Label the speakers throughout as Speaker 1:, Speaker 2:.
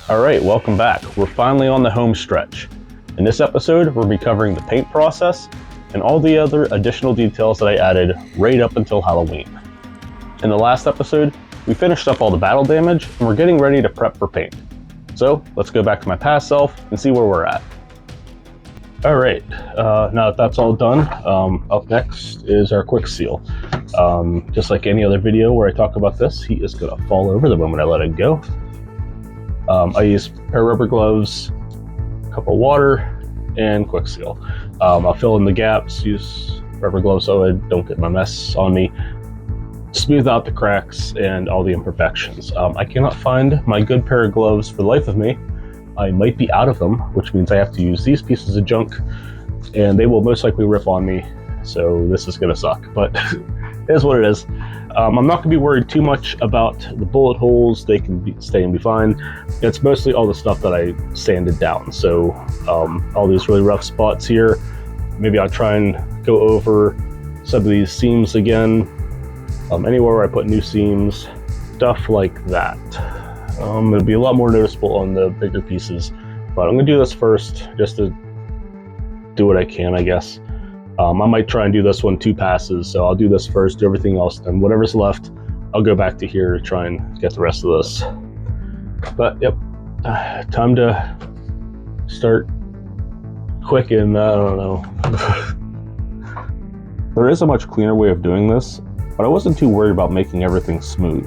Speaker 1: Alright, welcome back. We're finally on the home stretch. In this episode, we'll be covering the paint process and all the other additional details that I added right up until Halloween. In the last episode, we finished up all the battle damage and we're getting ready to prep for paint. So, let's go back to my past self and see where we're at. Alright, now that that's all done, up next is our quick seal. Just like any other video where I talk about this, he is going to fall over the moment I let it go. I use a pair of rubber gloves, a cup of water, and quick seal. I'll fill in the gaps, use rubber gloves so I don't get my mess on me, smooth out the cracks and all the imperfections. I cannot find my good pair of gloves for the life of me. I might be out of them, which means I have to use these pieces of junk, and they will most likely rip on me, so this is going to suck, but it is what it is. I'm not going to be worried too much about the bullet holes. They can stay and be fine. It's mostly all the stuff that I sanded down, so all these really rough spots here, maybe I'll try and go over some of these seams again, anywhere where I put new seams, stuff like that. It'll be a lot more noticeable on the bigger pieces, but I'm going to do this first just to do what I can, I guess. I might try and do this one 2 passes, so I'll do this first, do everything else, and whatever's left, I'll go back to here to try and get the rest of this. But yep, time to start quick and I don't know. There is a much cleaner way of doing this, but I wasn't too worried about making everything smooth.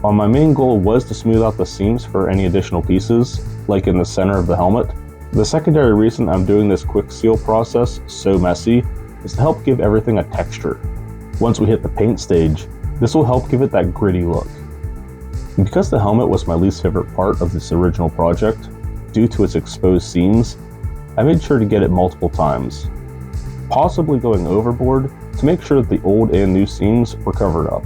Speaker 1: While my main goal was to smooth out the seams for any additional pieces, like in the center of the helmet, the secondary reason I'm doing this quick seal process so messy is to help give everything a texture. Once we hit the paint stage, this will help give it that gritty look. And because the helmet was my least favorite part of this original project, due to its exposed seams, I made sure to get it multiple times, possibly going overboard to make sure that the old and new seams were covered up.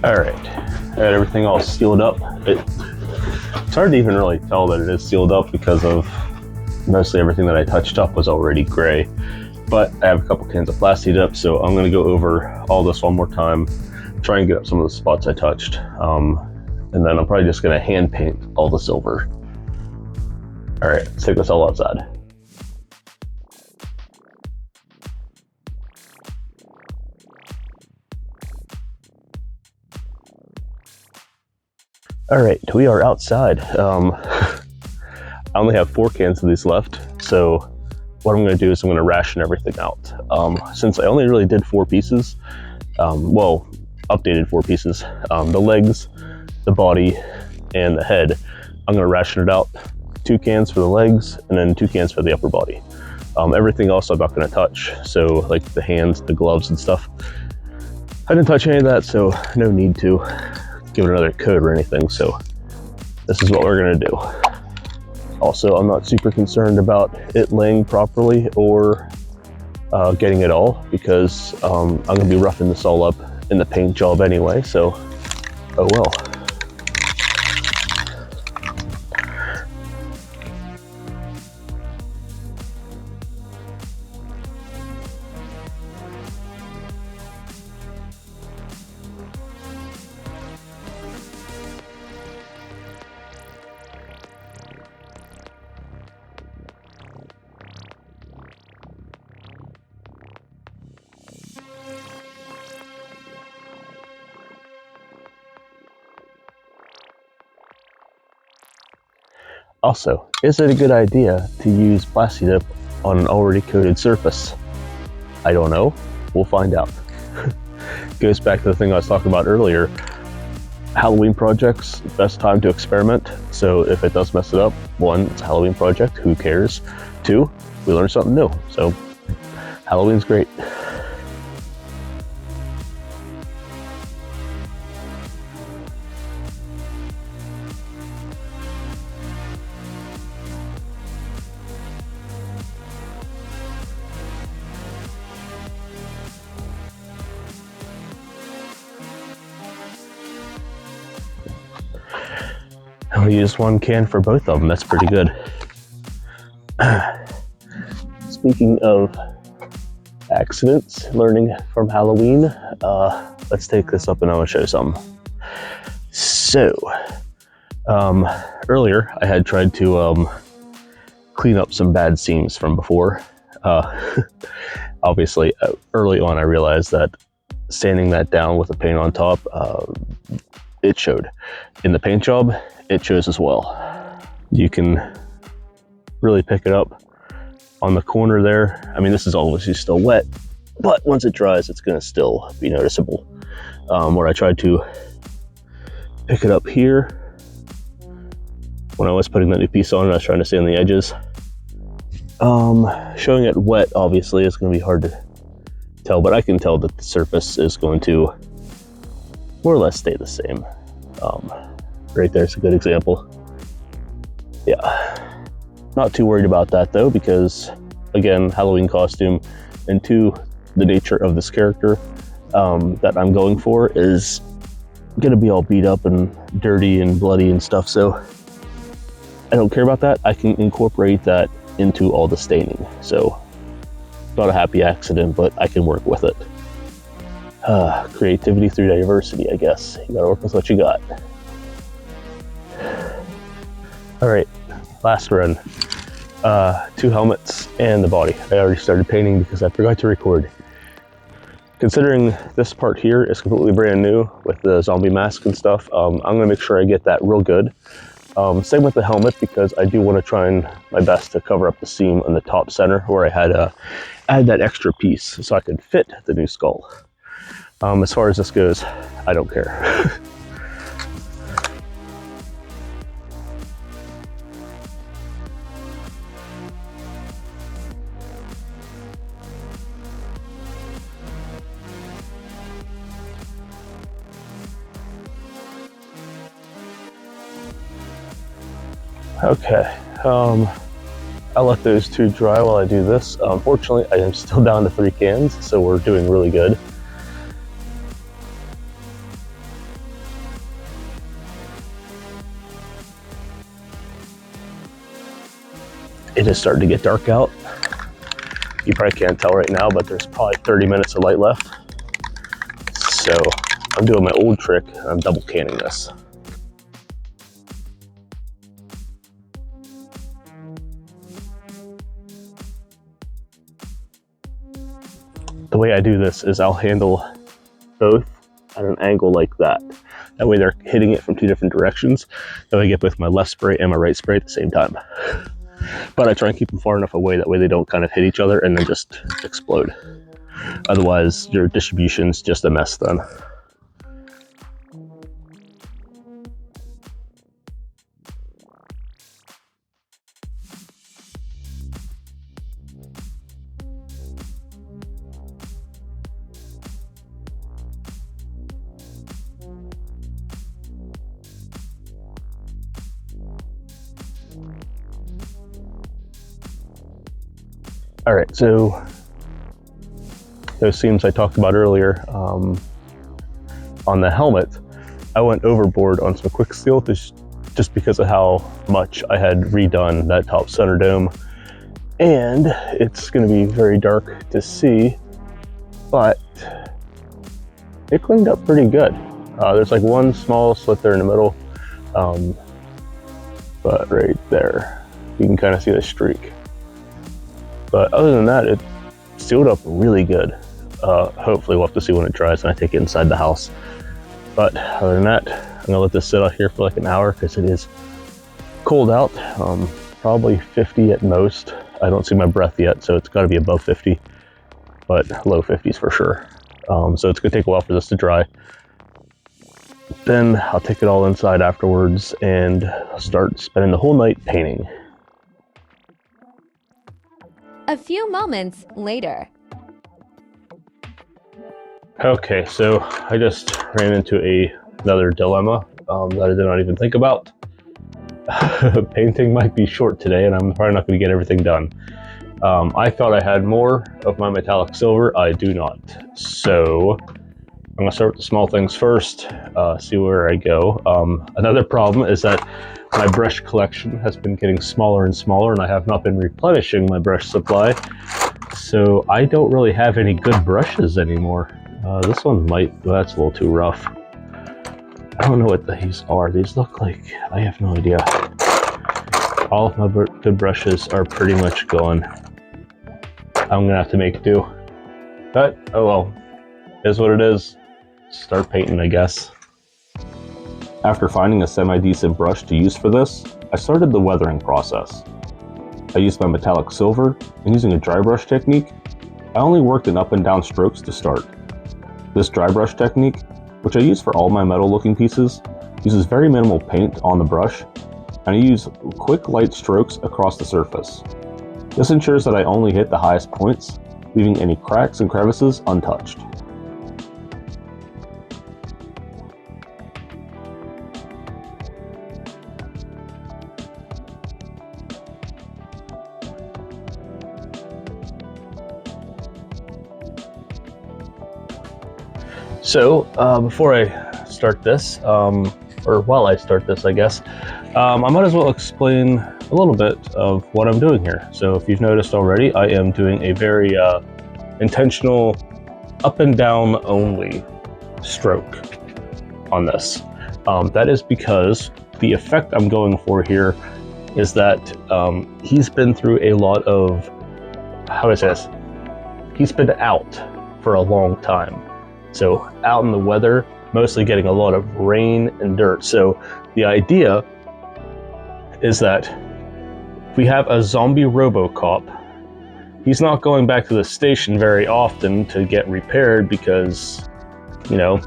Speaker 1: Alright, I got everything all sealed up. It's hard to even really tell that it is sealed up because of mostly everything that I touched up was already gray. But I have a couple cans of plastic up, so I'm going to go over all this one more time, try and get up some of the spots I touched. And then I'm probably just going to hand paint all the silver. Alright, let's take this all outside. Alright, we are outside. I only have 4 cans of these left, so what I'm going to do is I'm going to ration everything out. Since I only really did 4 pieces, well, updated 4 pieces, the legs, the body, and the head, I'm going to ration it out. 2 cans for the legs, and then 2 cans for the upper body. Everything else I'm not going to touch, so like the hands, the gloves and stuff. I didn't touch any of that, so no need to give it another coat or anything, so this is what we're going to do. Also, I'm not super concerned about it laying properly or getting it all, because I'm going to be roughing this all up in the paint job anyway, so oh well. Also, is it a good idea to use plastic dip on an already coated surface? I don't know. We'll find out. Goes back to the thing I was talking about earlier. Halloween projects, best time to experiment. So if it does mess it up, 1, it's a Halloween project, who cares? 2, we learn something new. So Halloween's great. I'll use one can for both of them. That's pretty good. Speaking of accidents, learning from Halloween, let's take this up and I want to show you something. So, earlier I had tried to clean up some bad seams from before. Obviously, early on I realized that sanding that down with the paint on top, it showed. In the paint job, it shows as well. You can really pick it up on the corner there. I mean, this is obviously still wet, but once it dries, it's gonna still be noticeable. Where I tried to pick it up here, when I was putting that new piece on, I was trying to sand the edges. Showing it wet, obviously, is gonna be hard to tell, but I can tell that the surface is going to more or less stay the same. Right there's a good example. Yeah, not too worried about that though, because again, Halloween costume, and two, the nature of this character that I'm going for is gonna be all beat up and dirty and bloody and stuff, so I don't care about that. I can incorporate that into all the staining, so not a happy accident, but I can work with it. Creativity through diversity, I guess. You gotta work with what you got. All right, last run. 2 helmets and the body. I already started painting because I forgot to record. Considering this part here is completely brand new with the zombie mask and stuff, I'm gonna make sure I get that real good. Same with the helmet, because I do want to try my best to cover up the seam on the top center where I had add that extra piece so I could fit the new skull. As far as this goes, I don't care. Okay, I'll let those 2 dry while I do this. Unfortunately, I am still down to 3 cans, so we're doing really good. It is starting to get dark out. You probably can't tell right now, but there's probably 30 minutes of light left. So I'm doing my old trick, I'm double canning this. The way I do this is I'll handle both at an angle like that. That way they're hitting it from 2 different directions. That way I get both my left spray and my right spray at the same time. But I try and keep them far enough away, that way they don't kind of hit each other and then just explode. Otherwise, your distribution's just a mess then. All right, so those seams I talked about earlier, on the helmet, I went overboard on some quick steel just because of how much I had redone that top center dome. And it's gonna be very dark to see, but it cleaned up pretty good. There's like one small slit there in the middle, but right there, you can kind of see the streak. But other than that, it sealed up really good. Hopefully we'll have to see when it dries and I take it inside the house. But other than that, I'm gonna let this sit out here for like an hour because it is cold out, probably 50 at most. I don't see my breath yet, so it's gotta be above 50, but low 50s for sure. So it's gonna take a while for this to dry. Then I'll take it all inside afterwards and start spending the whole night painting.
Speaker 2: A few moments later.
Speaker 1: Okay, so I just ran into another dilemma that I did not even think about. Painting might be short today and I'm probably not going to get everything done. I thought I had more of my metallic silver. I do not. So I'm gonna start with the small things first, see where I go. Another problem is that my brush collection has been getting smaller and smaller, and I have not been replenishing my brush supply. So I don't really have any good brushes anymore. This one might, well, that's a little too rough. I don't know what these are. These look like, I have no idea. All of my good brushes are pretty much gone. I'm gonna have to make do. But, oh well, is what it is. Start painting, I guess. After finding a semi-decent brush to use for this, I started the weathering process. I used my metallic silver, and using a dry brush technique, I only worked in up and down strokes to start. This dry brush technique, which I use for all my metal looking pieces, uses very minimal paint on the brush, and I use quick light strokes across the surface. This ensures that I only hit the highest points, leaving any cracks and crevices untouched. So, before I start this, or while I start this, I guess, I might as well explain a little bit of what I'm doing here. So if you've noticed already, I am doing a very intentional up and down only stroke on this. That is because the effect I'm going for here is that he's been through a lot of, how do I say this? He's been out for a long time. So out in the weather, mostly getting a lot of rain and dirt. So the idea is that if we have a zombie Robocop, he's not going back to the station very often to get repaired because, you know,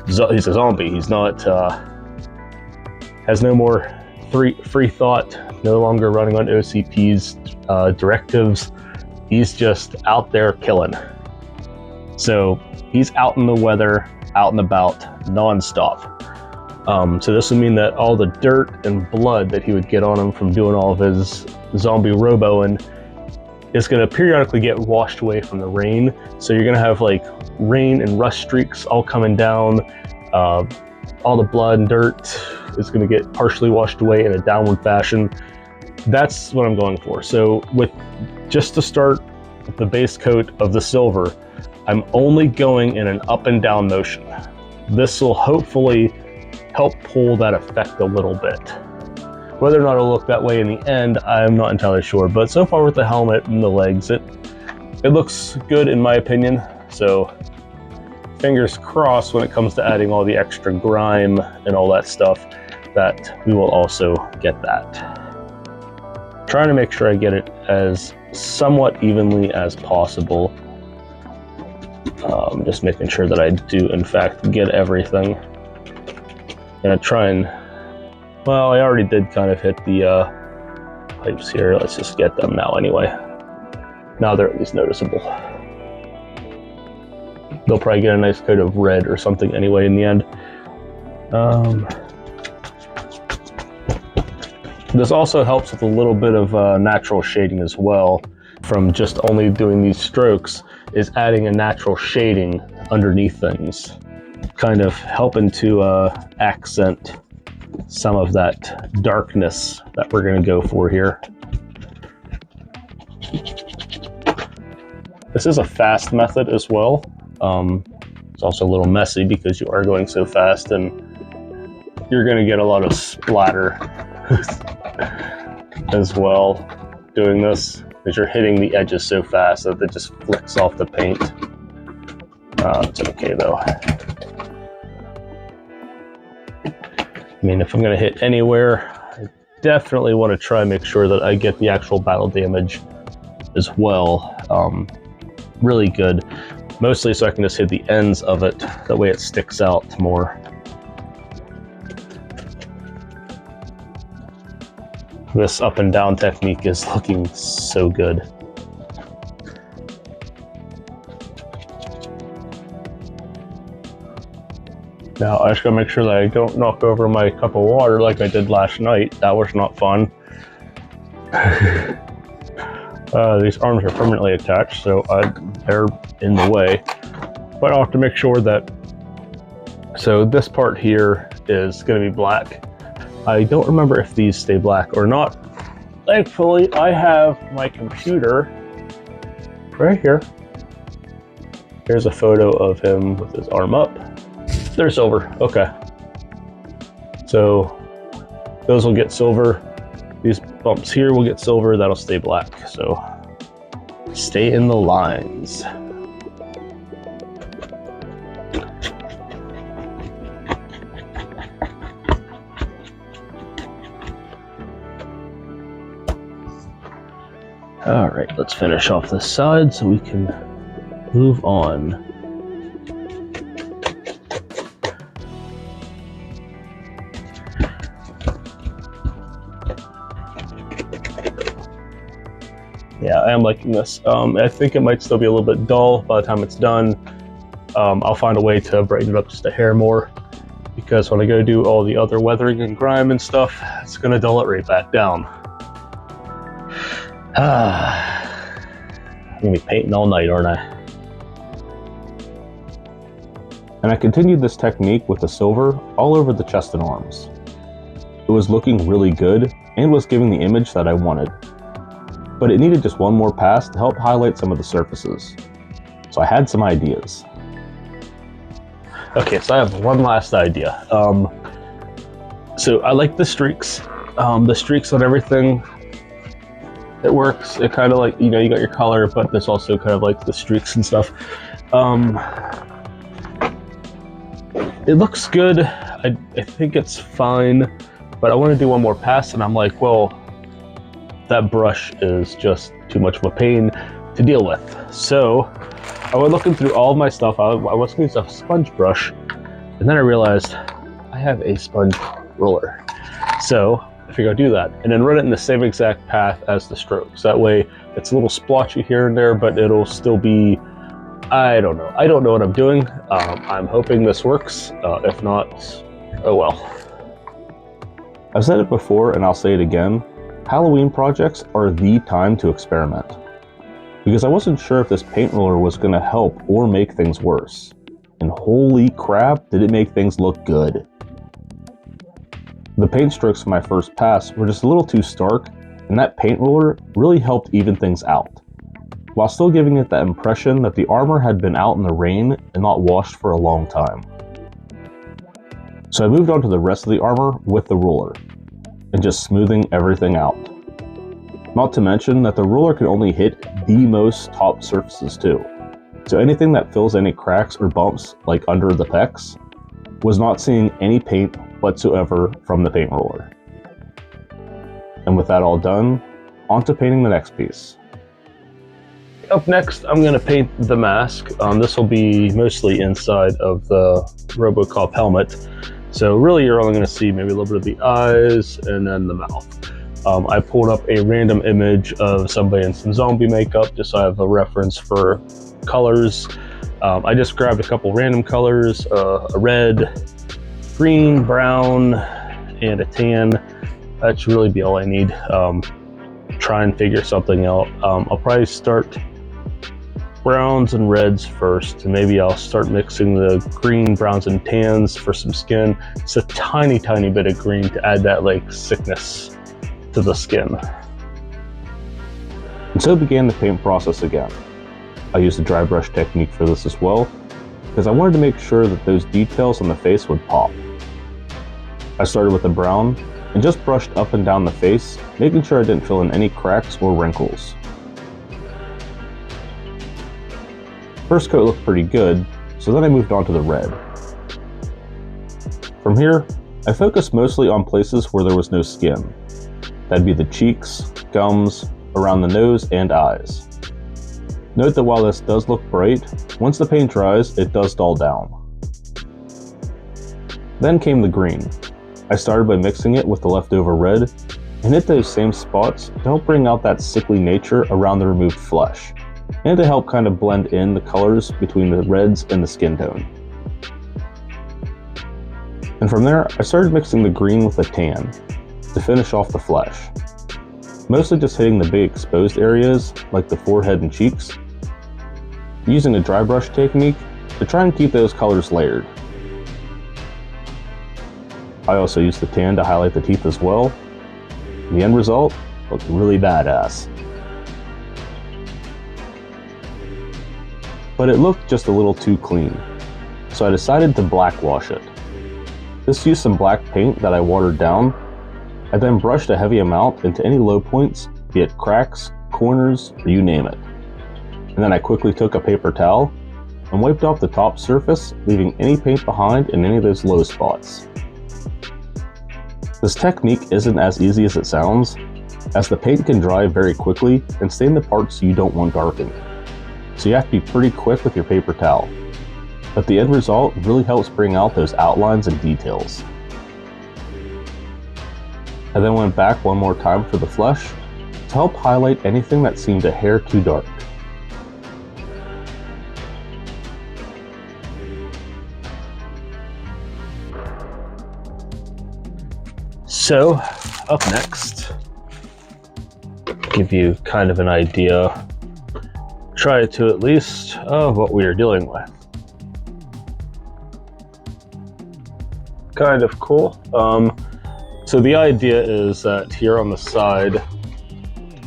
Speaker 1: he's a zombie. He's not, has no more free thought, no longer running on OCP's directives. He's just out there killing. So he's out in the weather, out and about, non-stop. So this would mean that all the dirt and blood that he would get on him from doing all of his zombie roboing is going to periodically get washed away from the rain. So you're going to have like rain and rust streaks all coming down. All the blood and dirt is going to get partially washed away in a downward fashion. That's what I'm going for. So with just to start the base coat of the silver, I'm only going in an up and down motion. This will hopefully help pull that effect a little bit. Whether or not it'll look that way in the end, I'm not entirely sure. But so far with the helmet and the legs, it looks good in my opinion. So fingers crossed when it comes to adding all the extra grime and all that stuff, that we will also get that. Trying to make sure I get it as somewhat evenly as possible. Just making sure that I do in fact get everything. Gonna try and, well, I already did kind of hit the pipes here. Let's just get them now anyway. Now they're at least noticeable. They'll probably get a nice coat of red or something anyway in the end. This also helps with a little bit of natural shading as well. From just only doing these strokes, is adding a natural shading underneath things, kind of helping to accent some of that darkness that we're going to go for here. This is a fast method as well. It's also a little messy because you are going so fast and you're going to get a lot of splatter as well doing this, because you're hitting the edges so fast that it just flicks off the paint. It's okay though. I mean, if I'm going to hit anywhere, I definitely want to try and make sure that I get the actual battle damage as well. Really good. Mostly so I can just hit the ends of it. That way it sticks out more. This up and down technique is looking so good. Now I just gotta make sure that I don't knock over my cup of water like I did last night. That was not fun. These arms are permanently attached, so they're in the way. But I'll have to make sure that So this part here is going to be black. I don't remember if these stay black or not. Thankfully, I have my computer right here. Here's a photo of him with his arm up. They're silver. Okay. So those will get silver. These bumps here will get silver. That'll stay black. So stay in the lines. All right, let's finish off this side so we can move on. Yeah, I am liking this. I think it might still be a little bit dull by the time it's done. I'll find a way to brighten it up just a hair more, because when I go do all the other weathering and grime and stuff, it's gonna dull it right back down. I'm gonna be painting all night, aren't I? And I continued this technique with the silver all over the chest and arms. It was looking really good and was giving the image that I wanted. But it needed just one more pass to help highlight some of the surfaces. So I had some ideas. Okay, so I have one last idea. So I like the streaks. The streaks on everything, it works. It kind of like, you know, you got your color, but there's also kind of like the streaks and stuff. It looks good. I think it's fine, but I want to do one more pass, and I'm like, well, that brush is just too much of a pain to deal with. So I went looking through all of my stuff. I was going to use a sponge brush, and then I realized I have a sponge roller. So I figured I'd do that, and then run it in the same exact path as the strokes. That way it's a little splotchy here and there, but it'll still be, I don't know. I don't know what I'm doing. I'm hoping this works. If not, oh well. I've said it before and I'll say it again. Halloween projects are the time to experiment, because I wasn't sure if this paint roller was going to help or make things worse. And holy crap, did it make things look good. The paint strokes for my first pass were just a little too stark, and that paint roller really helped even things out, while still giving it that impression that the armor had been out in the rain and not washed for a long time. So I moved on to the rest of the armor with the roller, and just smoothing everything out. Not to mention that the roller can only hit the most top surfaces too. So anything that fills any cracks or bumps, like under the pecs, was not seeing any paint whatsoever from the paint roller. And with that all done, on to painting the next piece. Up next, I'm going to paint the mask. This will be mostly inside of the Robocop helmet. So really you're only going to see maybe a little bit of the eyes and then the mouth. I pulled up a random image of somebody in some zombie makeup just so I have a reference for colors. I just grabbed a couple random colors, a red, green, brown, and a tan. That should really be all I need. Try and figure something out. I'll probably start browns and reds first, and maybe I'll start mixing the green, browns, and tans for some skin. It's a tiny bit of green to add that like sickness to the skin. And so began the paint process again. I used the dry brush technique for this as well, because I wanted to make sure that those details on the face would pop. I started with the brown and just brushed up and down the face, making sure I didn't fill in any cracks or wrinkles. First coat looked pretty good, so then I moved on to the red. From here, I focused mostly on places where there was no skin. That'd be the cheeks, gums, around the nose, and eyes. Note that while this does look bright, once the paint dries, it does dull down. Then came the green. I started by mixing it with the leftover red, and hit those same spots to help bring out that sickly nature around the removed flesh, and to help kind of blend in the colors between the reds and the skin tone. And from there, I started mixing the green with the tan to finish off the flesh. Mostly just hitting the big exposed areas like the forehead and cheeks, using a dry brush technique to try and keep those colors layered. I also used the tan to highlight the teeth as well. The end result looked really badass. But it looked just a little too clean, so I decided to blackwash it. This used some black paint that I watered down. I then brushed a heavy amount into any low points, be it cracks, corners, or you name it. And then I quickly took a paper towel and wiped off the top surface, leaving any paint behind in any of those low spots. This technique isn't as easy as it sounds, as the paint can dry very quickly and stain the parts you don't want darkened. So you have to be pretty quick with your paper towel. But the end result really helps bring out those outlines and details. I then went back one more time for the flesh to help highlight anything that seemed a hair too dark. So, up next, give you kind of an idea, try to at least, of what we are dealing with. Kind of cool. So the idea is that here on the side,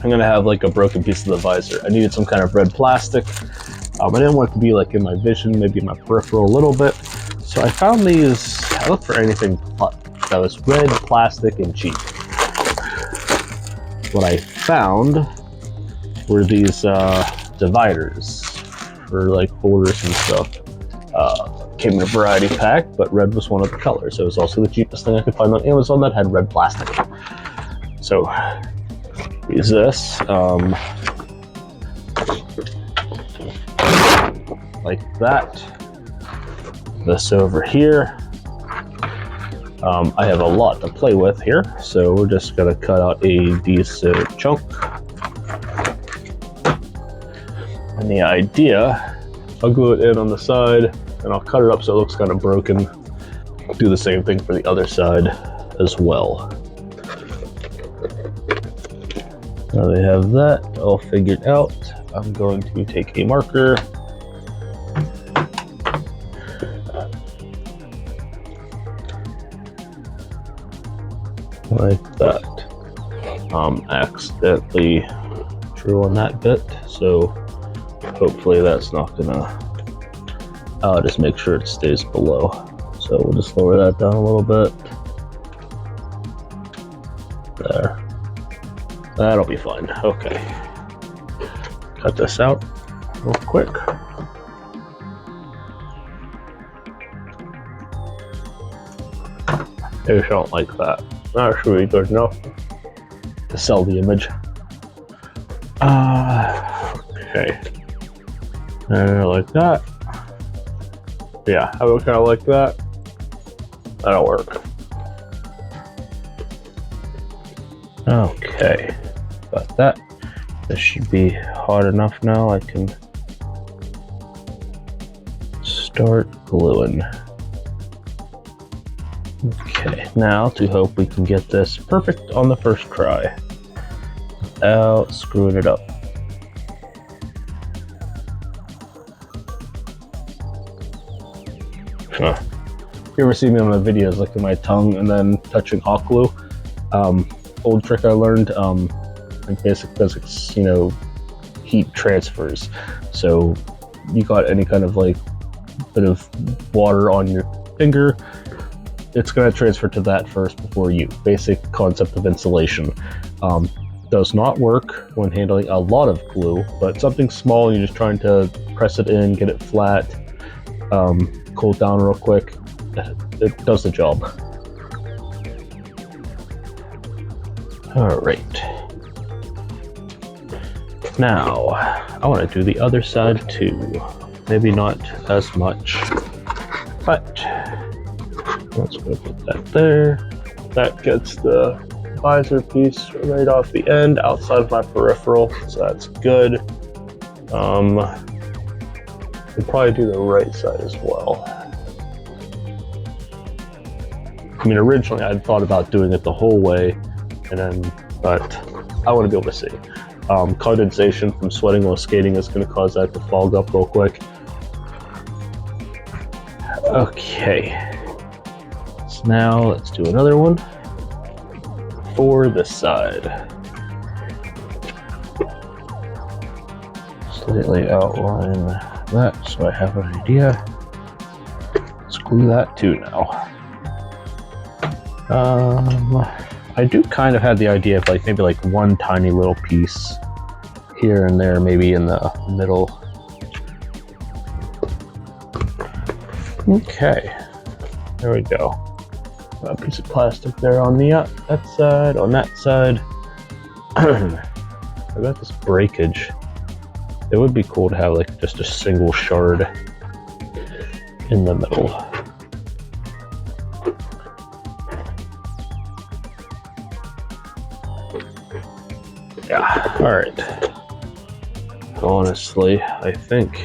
Speaker 1: I'm gonna have like a broken piece of the visor. I needed some kind of red plastic. I didn't want it to be like in my vision, maybe in my peripheral a little bit. So I found these, I looked for anything that was red, plastic, and cheap. What I found were these dividers for like borders and stuff. Came in a variety pack, but red was one of the colors. It was also the cheapest thing I could find on Amazon that had red plastic. So, use this. Like that. This over here. I have a lot to play with here, so we're just gonna cut out a decent chunk. And the idea, I'll glue it in on the side, and I'll cut it up so it looks kind of broken. Do the same thing for the other side as well. Now they have that all figured out. I'm going to take a marker. Like that. Accidentally drew on that bit, so hopefully that's not gonna, I'll just make sure it stays below. So we'll just lower that down a little bit. There. That'll be fine. Okay. Cut this out real quick. Maybe I don't like that. That should be good enough to sell the image. Okay. Like that. Yeah, I would kind of like that. That'll work. Okay, got that. This should be hot enough now. I can start gluing. Okay, now to hope we can get this perfect on the first try without screwing it up. Huh. You ever see me on my videos licking my tongue and then touching hot glue? Old trick I learned in basic physics, you know, heat transfers. So you got any kind of like bit of water on your finger, it's going to transfer to that first before you. Basic concept of insulation. Does not work when handling a lot of glue, but something small and you're just trying to press it in, get it flat, cool it down real quick, it does the job. Alright. Now, I want to do the other side too. Maybe not as much, but let's go put that there. That gets the visor piece right off the end outside of my peripheral, so that's good. We'll probably do the right side as well. I mean, originally I'd thought about doing it the whole way, but I want to be able to see. Condensation from sweating while skating is going to cause that to fog up real quick. Okay. Now let's do another one for this side. Slightly outline that so I have an idea. Let's glue that too now. I do kind of have the idea of like maybe like one tiny little piece here and there, maybe in the middle. Okay, there we go. Got a piece of plastic there on the that side, on that side. I got this breakage. It would be cool to have like just a single shard in the middle. Yeah, all right. Honestly, I think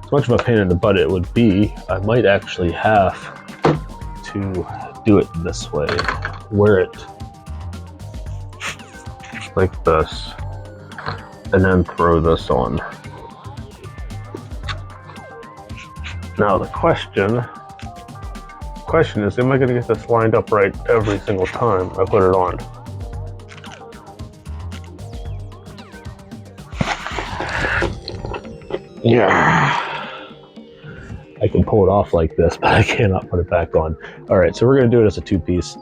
Speaker 1: as much of a pain in the butt it would be, I might actually have to do it this way. Wear it like this, and then throw this on. Now the question is, am I going to get this lined up right every single time I put it on? Yeah, I can pull it off like this, but I cannot put it back on. All right, so we're going to do it as a two-piece.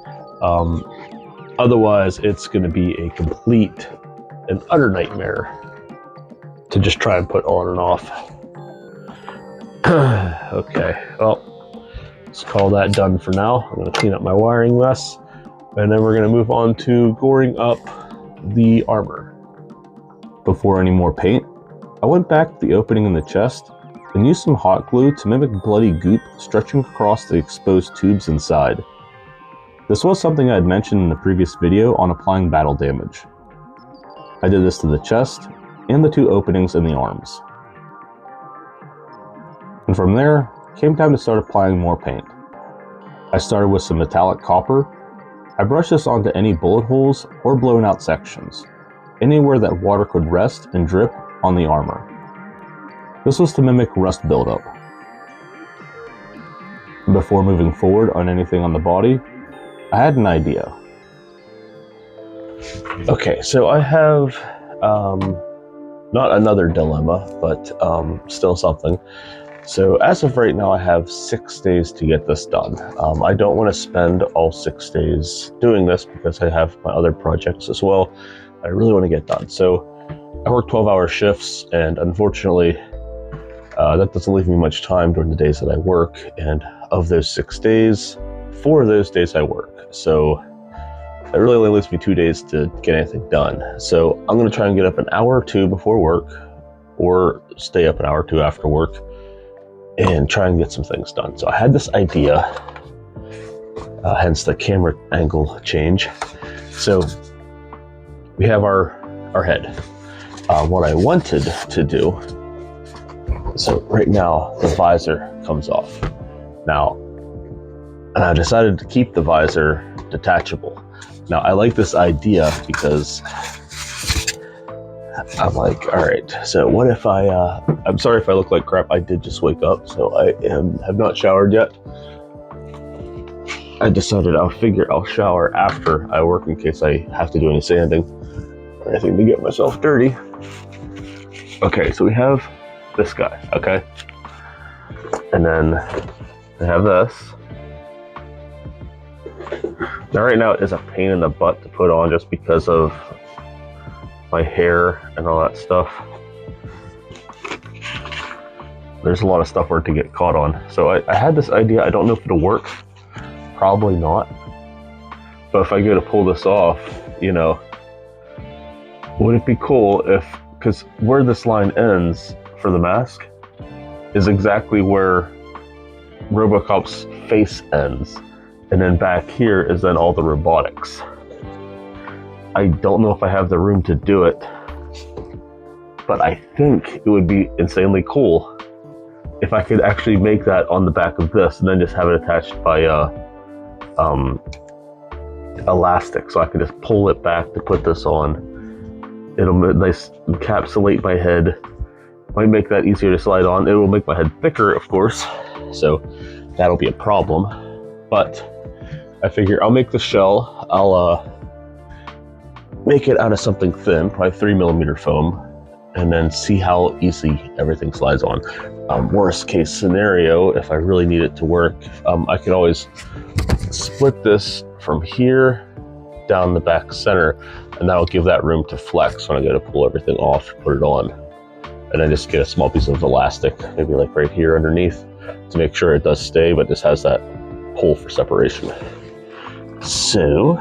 Speaker 1: Otherwise, it's going to be a complete and utter nightmare to just try and put on and off. Okay, well, let's call that done for now. I'm going to clean up my wiring mess, and then we're going to move on to goring up the armor. Before any more paint, I went back to the opening in the chest and used some hot glue to mimic bloody goop stretching across the exposed tubes inside. This was something I had mentioned in the previous video on applying battle damage. I did this to the chest and the two openings in the arms. And from there, came time to start applying more paint. I started with some metallic copper. I brushed this onto any bullet holes or blown out sections, anywhere that water could rest and drip on the armor. This was to mimic rust buildup. Before moving forward on anything on the body, I had an idea. Okay, so I have not another dilemma, but still something. So as of right now, I have 6 days to get this done. I don't want to spend all 6 days doing this because I have my other projects as well I really want to get done. So I work 12-hour shifts, and unfortunately, that doesn't leave me much time during the days that I work. And of those 6 days, 4 of those days I work. So it really only leaves me 2 days to get anything done. So I'm going to try and get up an hour or two before work, or stay up an hour or two after work, and try and get some things done. So I had this idea, hence the camera angle change. So we have our head. What I wanted to do, so right now the visor comes off. Now, and I decided to keep the visor detachable. Now I like this idea because I'm like, all right, so what if I'm sorry if I look like crap, I did just wake up, so I have not showered yet. I decided I'll shower after I work in case I have to do any sanding or anything to get myself dirty. Okay, so we have this guy, okay? And then I have this. Now right now it is a pain in the butt to put on just because of my hair and all that stuff. There's a lot of stuff for it to get caught on. So I had this idea, I don't know if it'll work. Probably not. But if I go to pull this off, you know, would it be cool if, because where this line ends for the mask is exactly where Robocop's face ends. And then back here is then all the robotics. I don't know if I have the room to do it, but I think it would be insanely cool if I could actually make that on the back of this and then just have it attached by elastic, so I could just pull it back to put this on. It'll nice encapsulate my head. Might make that easier to slide on. It will make my head thicker, of course, so that'll be a problem. But I figure I'll make the shell. I'll make it out of something thin, probably 3mm foam, and then see how easy everything slides on. Worst case scenario, if I really need it to work, I could always split this from here down the back center, and that'll give that room to flex when I go to pull everything off, put it on. And then just get a small piece of elastic, maybe like right here underneath, to make sure it does stay, but this has that hole for separation. So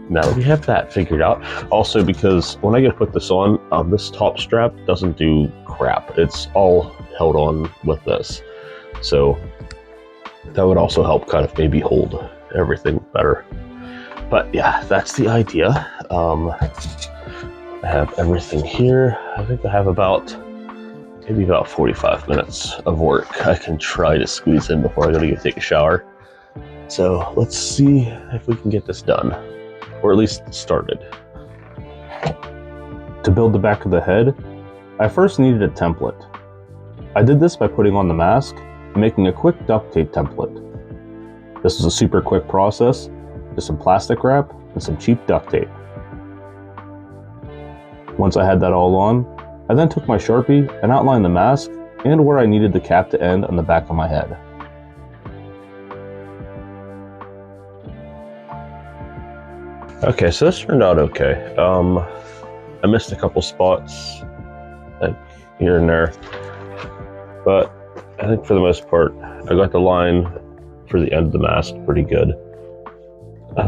Speaker 1: now that we have that figured out, also because when I get to put this on, this top strap doesn't do crap. It's all held on with this. So that would also help kind of maybe hold everything better. But yeah, that's the idea. I have everything here. I think I have maybe about 45 minutes of work I can try to squeeze in before I gotta go take a shower. So let's see if we can get this done, or at least started. To build the back of the head, I first needed a template. I did this by putting on the mask and making a quick duct tape template. This was a super quick process, just some plastic wrap and some cheap duct tape. Once I had that all on, I then took my Sharpie and outlined the mask and where I needed the cap to end on the back of my head. Okay, so this turned out okay. I missed a couple spots, like here and there, but I think for the most part, I got the line for the end of the mask pretty good.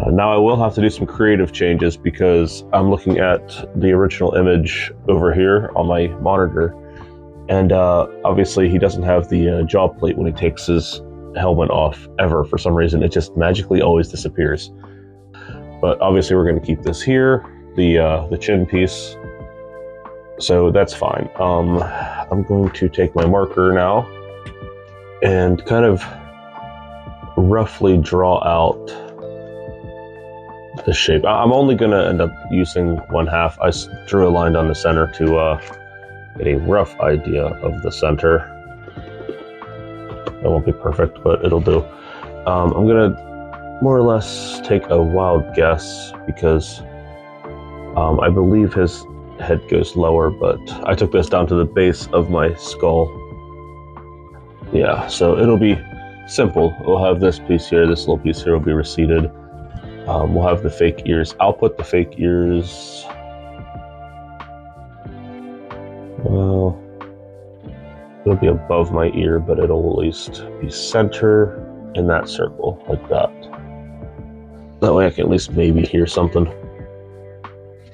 Speaker 1: Now I will have to do some creative changes because I'm looking at the original image over here on my monitor, and obviously he doesn't have the jaw plate when he takes his helmet off ever. For some reason, it just magically always disappears. But obviously we're going to keep this here, the chin piece, so that's fine. I'm going to take my marker now and kind of roughly draw out the shape. I'm only going to end up using 1/2. I drew a line down the center to get a rough idea of the center. It won't be perfect, but it'll do. I'm going to more or less take a wild guess because I believe his head goes lower, but I took this down to the base of my skull. Yeah, so it'll be simple. We'll have this piece here, this little piece here will be receded. We'll have the fake ears. I'll put the fake ears, well, it'll be above my ear, but it'll at least be center in that circle, like that. That way I can at least maybe hear something.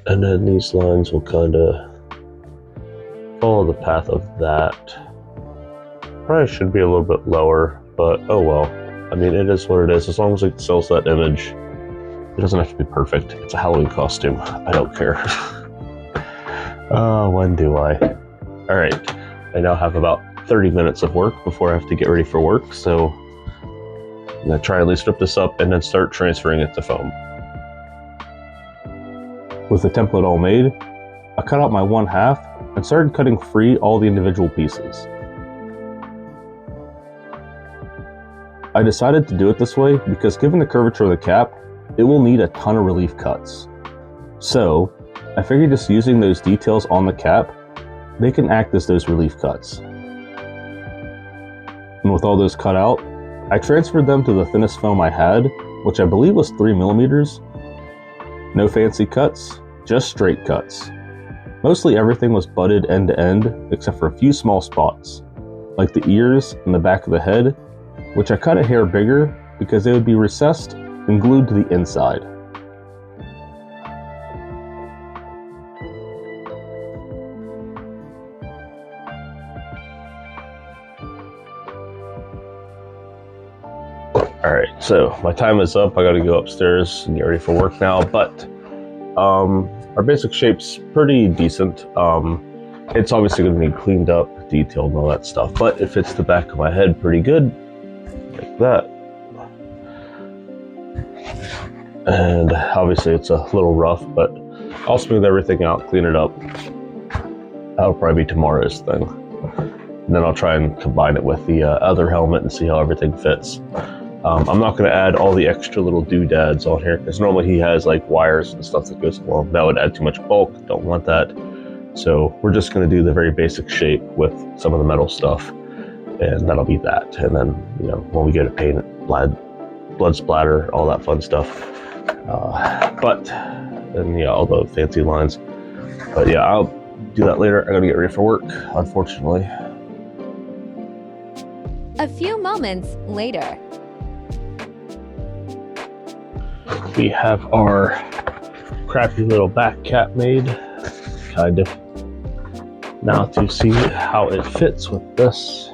Speaker 1: And then these lines will kind of follow the path of that. Probably should be a little bit lower, but oh well. I mean, it is what it is. As long as it sells that image, it doesn't have to be perfect. It's a Halloween costume. I don't care. When do I? All right. I now have about 30 minutes of work before I have to get ready for work, so I'm going to try at least rip this up and then start transferring it to foam. With the template all made, I cut out my 1/2 and started cutting free all the individual pieces. I decided to do it this way because given the curvature of the cap, it will need a ton of relief cuts. So, I figured just using those details on the cap, they can act as those relief cuts. And with all those cut out, I transferred them to the thinnest foam I had, which I believe was 3mm. No fancy cuts, just straight cuts. Mostly everything was butted end to end, except for a few small spots, like the ears and the back of the head, which I cut a hair bigger because they would be recessed and glued to the inside. Alright, so my time is up. I gotta go upstairs and get ready for work now, but our basic shape's pretty decent. It's obviously gonna be cleaned up, detailed, and all that stuff, but it fits the back of my head pretty good, like that. And obviously it's a little rough, but I'll smooth everything out, clean it up. That'll probably be tomorrow's thing. And then I'll try and combine it with the other helmet and see how everything fits. I'm not going to add all the extra little doodads on here because normally he has like wires and stuff that goes along. That would add too much bulk. Don't want that. So we're just going to do the very basic shape with some of the metal stuff, and that'll be that. And then, you know, when we go to paint it, blood splatter, all that fun stuff. And yeah, all the fancy lines. But yeah, I'll do that later. I gotta get ready for work, unfortunately.
Speaker 2: A few moments later.
Speaker 1: We have our crappy little back cap made, kind of. Now to see how it fits with this.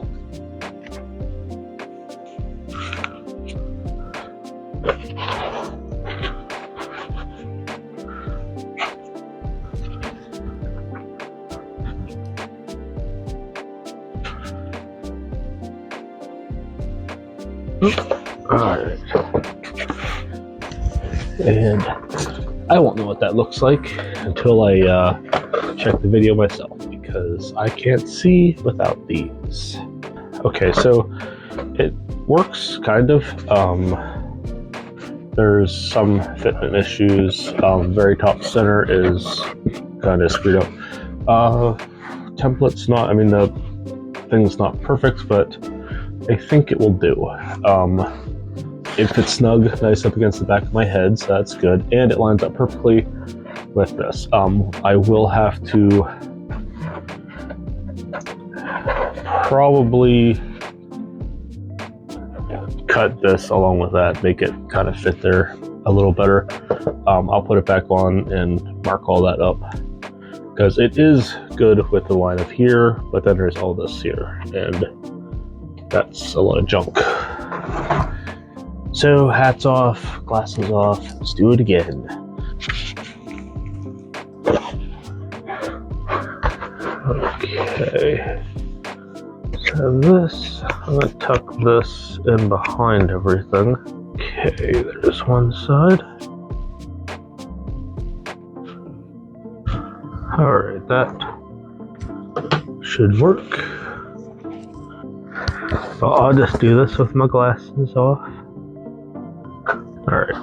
Speaker 1: Alright. And I won't know what that looks like until I check the video myself, because I can't see without these. Okay, so it works kind of. There's some fitment issues. Very top center is kind of screwed up. Template's not, I mean, the thing's not perfect, but I think it will do. It fits snug, nice up against the back of my head, so that's good. And it lines up perfectly with this. I will have to probably cut this along with that, make it kind of fit there a little better. I'll put it back on and mark all that up, because it is good with the line of here, but then there's all this here, and that's a lot of junk. So hats off, glasses off, let's do it again. Okay, so this, I'm gonna tuck this in behind everything. Okay, there's one side. Alright, that should work. So I'll just do this with my glasses off. Alright,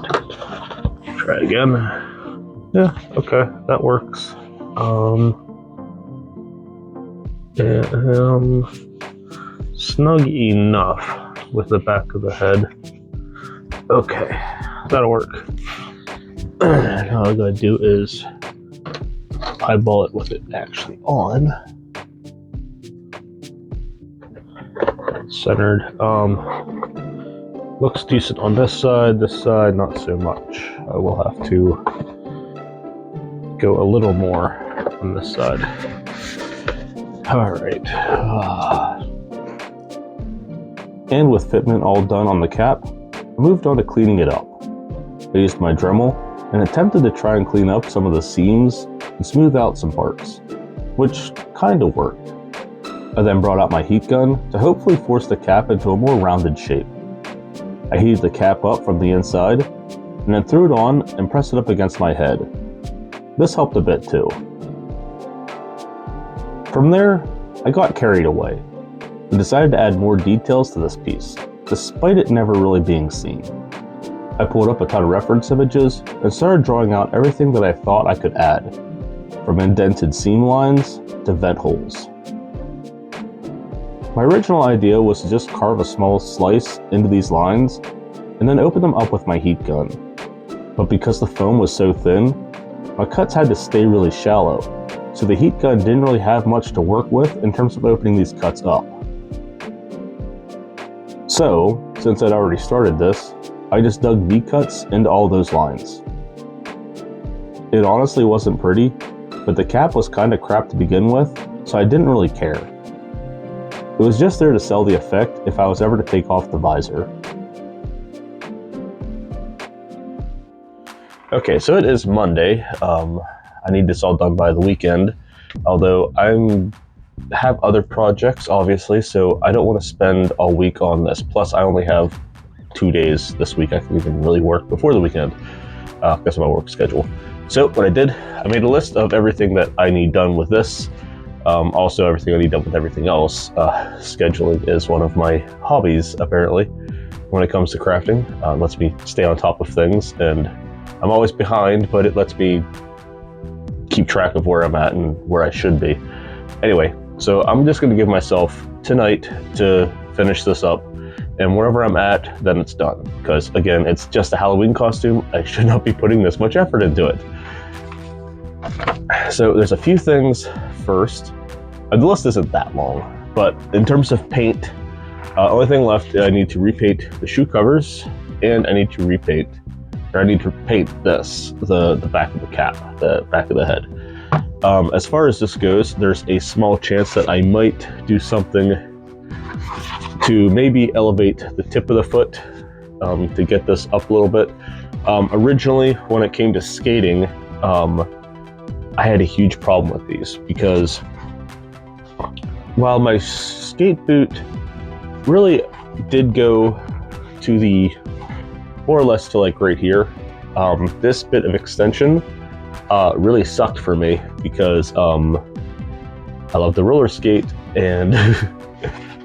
Speaker 1: try again. Yeah, okay, that works. Snug enough with the back of the head. Okay, that'll work. Now all I gotta do is eyeball it with it actually on. Centered. Looks decent on this side not so much. I will have to go a little more on this side. Alright. And with fitment all done on the cap, I moved on to cleaning it up. I used my Dremel and attempted to try and clean up some of the seams and smooth out some parts, which kind of worked. I then brought out my heat gun to hopefully force the cap into a more rounded shape. I heated the cap up from the inside, and then threw it on and pressed it up against my head. This helped a bit too. From there, I got carried away, and decided to add more details to this piece, despite it never really being seen. I pulled up a ton of reference images, and started drawing out everything that I thought I could add, from indented seam lines to vent holes. My original idea was to just carve a small slice into these lines and then open them up with my heat gun. But because the foam was so thin, my cuts had to stay really shallow, so the heat gun didn't really have much to work with in terms of opening these cuts up. So, since I'd already started this, I just dug V-cuts into all those lines. It honestly wasn't pretty, but the cap was kinda crap to begin with, so I didn't really care. It was just there to sell the effect if I was ever to take off the visor. Okay, so it is Monday. I need this all done by the weekend, although I have other projects, obviously, so I don't want to spend all week on this. Plus, I only have 2 days this week I can even really work before the weekend because of my work schedule. So what I did, I made a list of everything that I need done with this. Also, everything I need done with everything else. Scheduling is one of my hobbies, apparently. when it comes to crafting. It lets me stay on top of things, and I'm always behind, but it lets me keep track of where I'm at and where I should be. Anyway, so I'm just gonna give myself tonight to finish this up, and wherever I'm at, then it's done. Because again, it's just a Halloween costume. I should not be putting this much effort into it. So there's a few things first. The list isn't that long, but in terms of paint, only thing left, I need to repaint the shoe covers, and I need to paint this, the back of the cap, the back of the head. As far as this goes, there's a small chance that I might do something to maybe elevate the tip of the foot to get this up a little bit. Originally, when it came to skating, I had a huge problem with these because while my skate boot really did go to the more or less to like right here, this bit of extension really sucked for me because I love to roller skate, and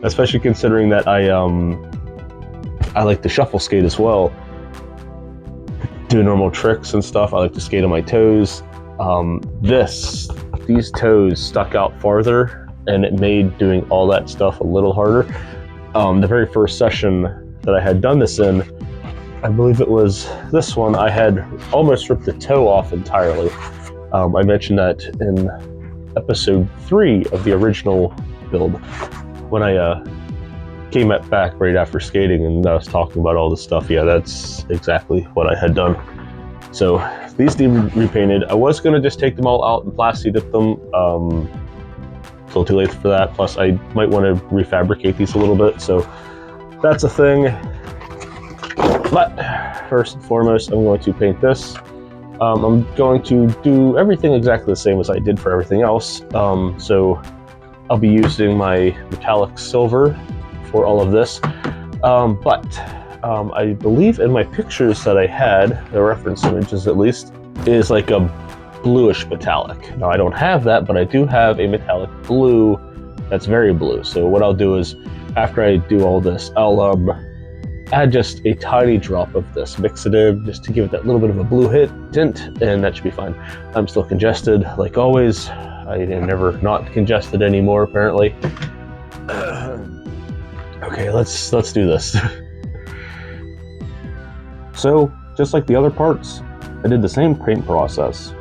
Speaker 1: especially considering that I like to shuffle skate as well, do normal tricks and stuff. I like to skate on my toes. These toes stuck out farther, and it made doing all that stuff a little harder. The very first session that I had done this in, I believe it was this one, I had almost ripped the toe off entirely. I mentioned that in episode 3 of the original build, when I came back right after skating and I was talking about all this stuff. Yeah, that's exactly what I had done. So these need repainted. I was going to just take them all out and plasti dip them. Still too late for that. Plus, I might want to refabricate these a little bit. So that's a thing. But first and foremost, I'm going to paint this. I'm going to do everything exactly the same as I did for everything else. So I'll be using my metallic silver for all of this. I believe in my pictures that I had, the reference images at least, is like a bluish metallic. Now I don't have that, but I do have a metallic blue that's very blue. So what I'll do is, after I do all this, I'll add just a tiny drop of this, mix it in just to give it that little bit of a blue tint, and that should be fine. I'm still congested like always. I am never not congested anymore, apparently. Okay, let's do this. So, just like the other parts, I did the same paint process.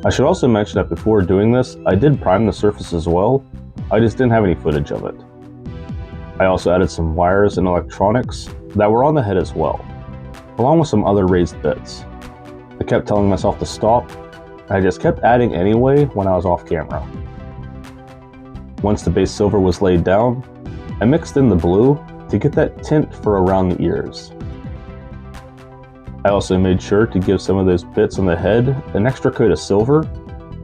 Speaker 1: I should also mention that before doing this, I did prime the surface as well. I just didn't have any footage of it. I also added some wires and electronics that were on the head as well, along with some other raised bits. I kept telling myself to stop, and I just kept adding anyway when I was off camera. Once the base silver was laid down, I mixed in the blue to get that tint for around the ears. I also made sure to give some of those bits on the head an extra coat of silver,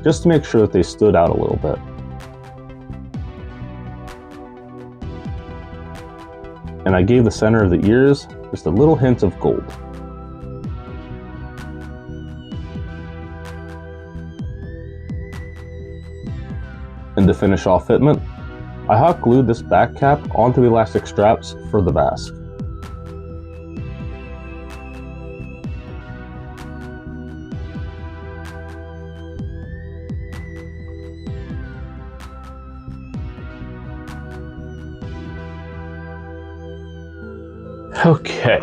Speaker 1: just to make sure that they stood out a little bit. And I gave the center of the ears just a little hint of gold. And to finish off fitment, I hot glued this back cap onto the elastic straps for the mask. Okay,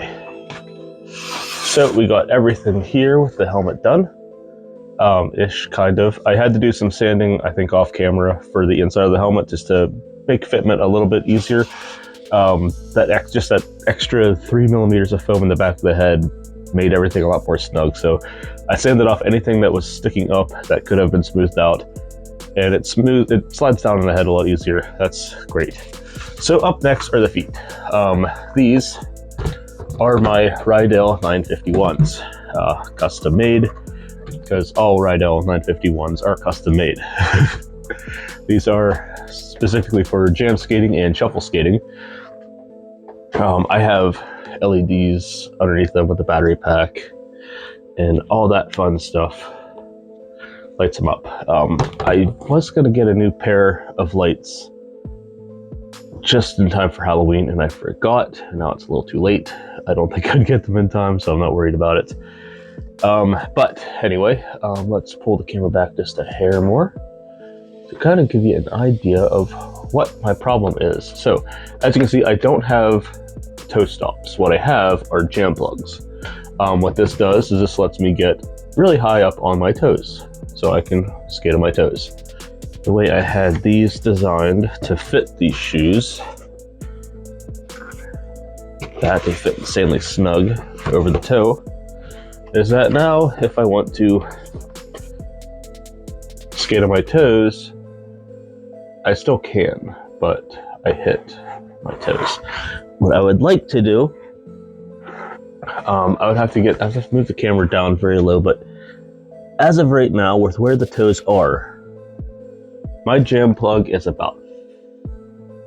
Speaker 1: so we got everything here with the helmet done, ish, kind of. I had to do some sanding, I think, off camera for the inside of the helmet just to make fitment a little bit easier. Just that extra 3 millimeters of foam in the back of the head made everything a lot more snug. So I sanded off anything that was sticking up that could have been smoothed out, and it slides down in the head a lot easier. That's great. So up next are the feet. These are my Rydell 951s, custom made, because all Rydell 951s are custom made. These are specifically for jam skating and shuffle skating. I have LEDs underneath them with the battery pack and all that fun stuff. Lights them up. I was gonna get a new pair of lights just in time for Halloween, and I forgot. Now it's a little too late. I don't think I'd get them in time, so I'm not worried about it. But anyway, let's pull the camera back just a hair more to kind of give you an idea of what my problem is. So, as you can see, I don't have toe stops. What I have are jam plugs. What this does is this lets me get really high up on my toes, so I can skate on my toes. The way I had these designed to fit these shoes, that they fit insanely snug over the toe, is that now if I want to skate on my toes, I still can, but I hit my toes. What I would like to do, I would have to move the camera down very low, but as of right now, with where the toes are, my jam plug is about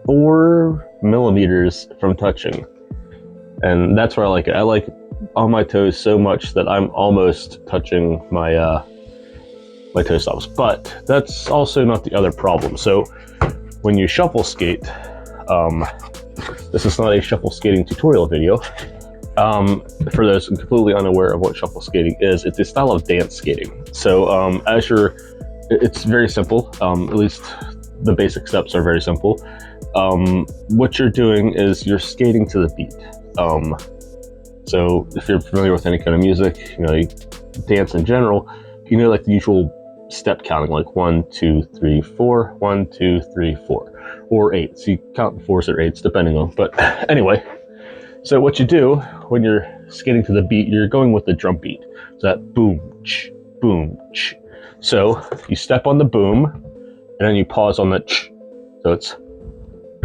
Speaker 1: 4 millimeters from touching. And that's where I like it. I like on my toes so much that I'm almost touching my my toe stops. But that's also not the other problem. So when you shuffle skate, this is not a shuffle skating tutorial video. For those completely unaware of what shuffle skating is, it's a style of dance skating. So it's very simple. At least the basic steps are very simple. What you're doing is you're skating to the beat. So if you're familiar with any kind of music, dance in general, like the usual step counting, like 1, 2, 3, 4, 1, 2, 3, 4, or 8. So you count 4s or 8s depending on. But anyway, so what you do when you're skating to the beat, you're going with the drum beat. So that boom, ch, boom, ch. So you step on the boom, and then you pause on the ch. So it's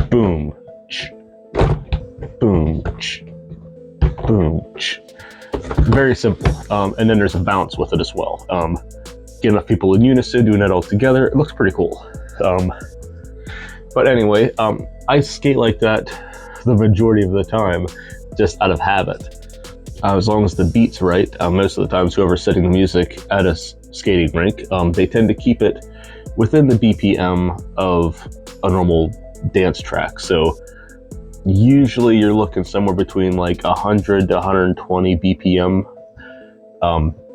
Speaker 1: boom, ch, boom, ch, boom, ch. Very simple. And then there's a bounce with it as well. Get enough people in unison doing that all together. It looks pretty cool. But anyway, I skate like that the majority of the time, just out of habit. As long as the beat's right, most of the times whoever's setting the music at a skating rink, they tend to keep it within the BPM of a normal dance track. So usually you're looking somewhere between like 100 to 120 BPM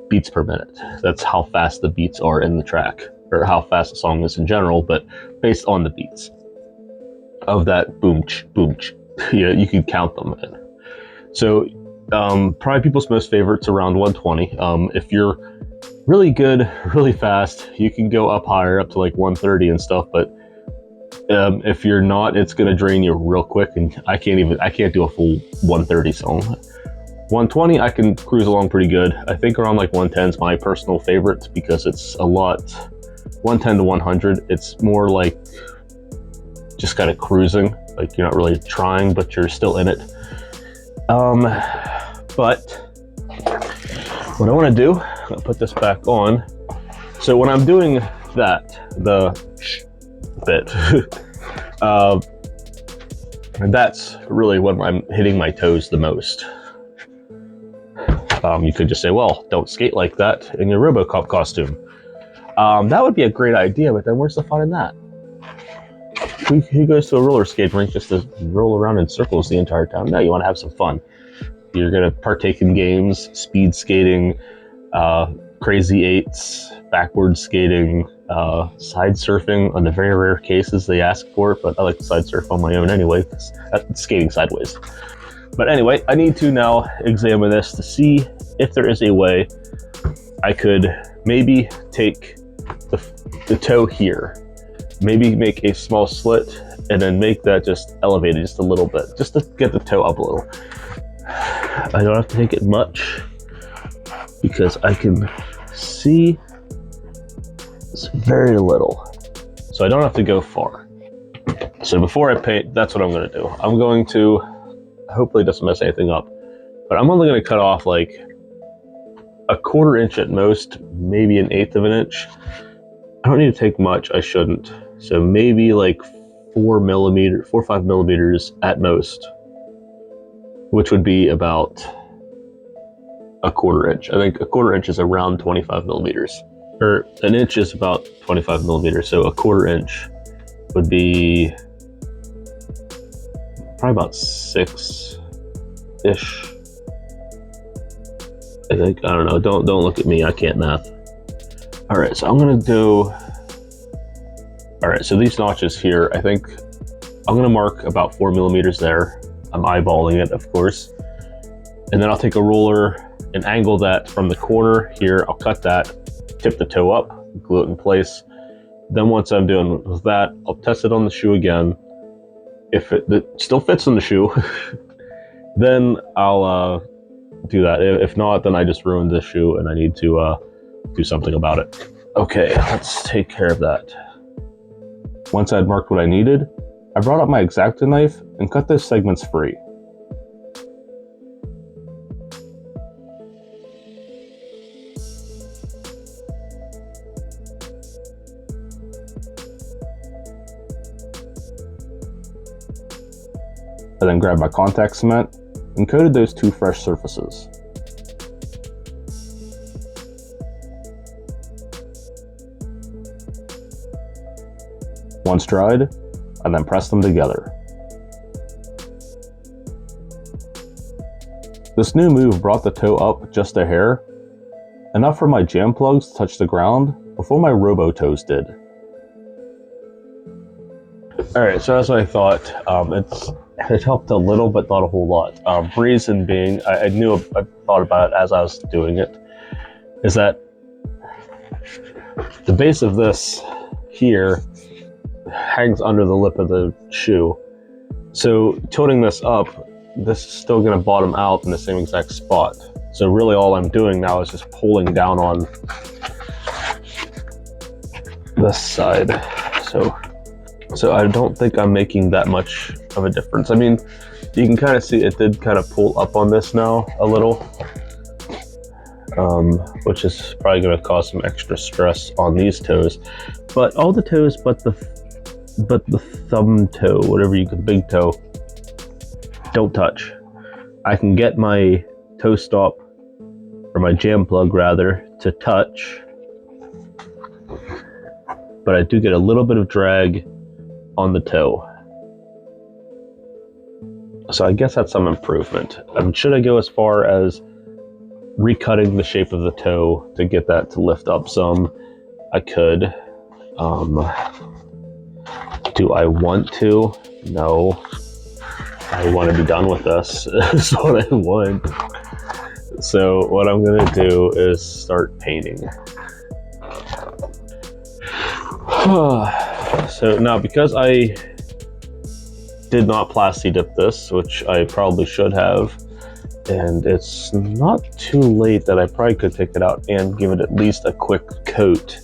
Speaker 1: beats per minute. That's how fast the beats are in the track, or how fast the song is in general, but based on the beats of that boom, ch, boom, ch. You can count them in. So probably people's most favorites around 120. If you're really good, really fast, you can go up higher, up to like 130 and stuff, but if you're not, it's going to drain you real quick, and I can't do a full 130 song. 120 I can cruise along pretty good. I think around like 110 is my personal favorite, because it's a lot. 110 to 100, it's more like just kind of cruising, like you're not really trying, but you're still in it. But what I want to do, I'll put this back on. So when I'm doing that, the bit, that's really when I'm hitting my toes the most. You could just say, well, don't skate like that in your Robocop costume. That would be a great idea, but then where's the fun in that? Who goes to a roller skate rink just to roll around in circles the entire time? No, you want to have some fun. You're going to partake in games, speed skating, crazy eights, backward skating, side surfing. On the very rare cases they ask for it, but I like to side surf on my own anyway, because that's skating sideways. But anyway, I need to now examine this to see if there is a way I could maybe take the toe here, maybe make a small slit, and then make that just elevated just a little bit, just to get the toe up a little. I don't have to take it much, because I can see it's very little, so I don't have to go far. So before I paint, that's what I'm going to do. I'm going to, hopefully it doesn't mess anything up, but I'm only going to cut off like a 1/4 inch at most, maybe 1/8 of an inch. I don't need to take much, I shouldn't. So maybe like 4 or 5 millimeters at most, which would be about a 1/4 inch. I think a 1/4 inch is around 25 millimeters, or an inch is about 25 millimeters. So a 1/4 inch would be probably about 6-ish. I think, I don't know, don't look at me, I can't math. All right, so I'm gonna do, all right, so these notches here, I think I'm gonna mark about 4 millimeters there. I'm eyeballing it, of course. And then I'll take a ruler and angle that from the corner here. I'll cut that, tip the toe up, glue it in place. Then once I'm done with that, I'll test it on the shoe again. If it still fits in the shoe, then I'll do that. If not, then I just ruined the shoe and I need to do something about it. Okay, let's take care of that. Once I'd marked what I needed, I brought up my X-Acto knife and cut those segments free. I then grabbed my contact cement and coated those 2 fresh surfaces. Once dried, I then pressed them together. This new move brought the toe up just a hair, enough for my jam plugs to touch the ground before my robo toes did. Alright, so as I thought, it helped a little, but not a whole lot. Reason being, I thought about it as I was doing it, is that the base of this here hangs under the lip of the shoe. So tilting this up, this is still going to bottom out in the same exact spot. So really all I'm doing now is just pulling down on this side. So I don't think I'm making that much of a difference. I mean, you can kind of see it did kind of pull up on this now a little, which is probably going to cause some extra stress on these toes. But all the toes but the thumb toe, whatever you could, big toe, don't touch. I can get my toe stop, or my jam plug rather, to touch, but I do get a little bit of drag on the toe. So I guess that's some improvement. Should I go as far as recutting the shape of the toe to get that to lift up some? I could. Do I want to? No. I want to be done with this. That's what I want. So what I'm going to do is start painting. So now, because I did not plasti dip this, which I probably should have, and it's not too late that I probably could take it out and give it at least a quick coat.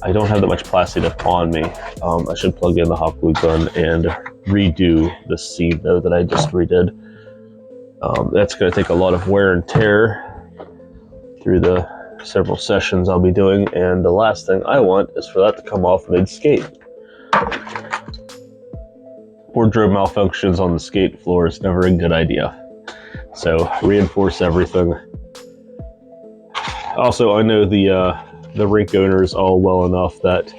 Speaker 1: I don't have that much plasti dip on me. I should plug in the hot glue gun and redo the seam though that I just redid. That's going to take a lot of wear and tear through the several sessions I'll be doing, and the last thing I want is for that to come off mid-skate. Wardrobe malfunctions on the skate floor is never a good idea. So reinforce everything. Also, I know the rink owners all well enough that,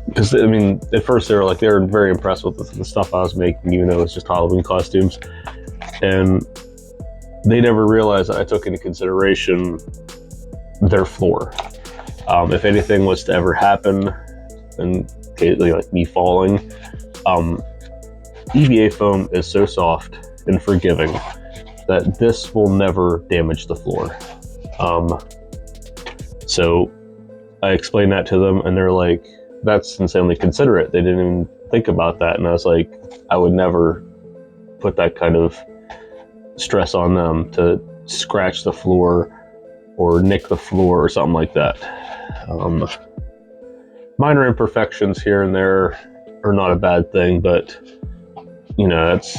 Speaker 1: because I mean, at first they were very impressed with the stuff I was making, even though it was just Halloween costumes, and they never realized that I took into consideration their floor. If anything was to ever happen, and occasionally like me falling, EVA foam is so soft and forgiving that this will never damage the floor. So I explained that to them, and they're like, that's insanely considerate. They didn't even think about that. And I was like, I would never put that kind of stress on them to scratch the floor or nick the floor or something like that. Minor imperfections here and there are not a bad thing, but you know, that's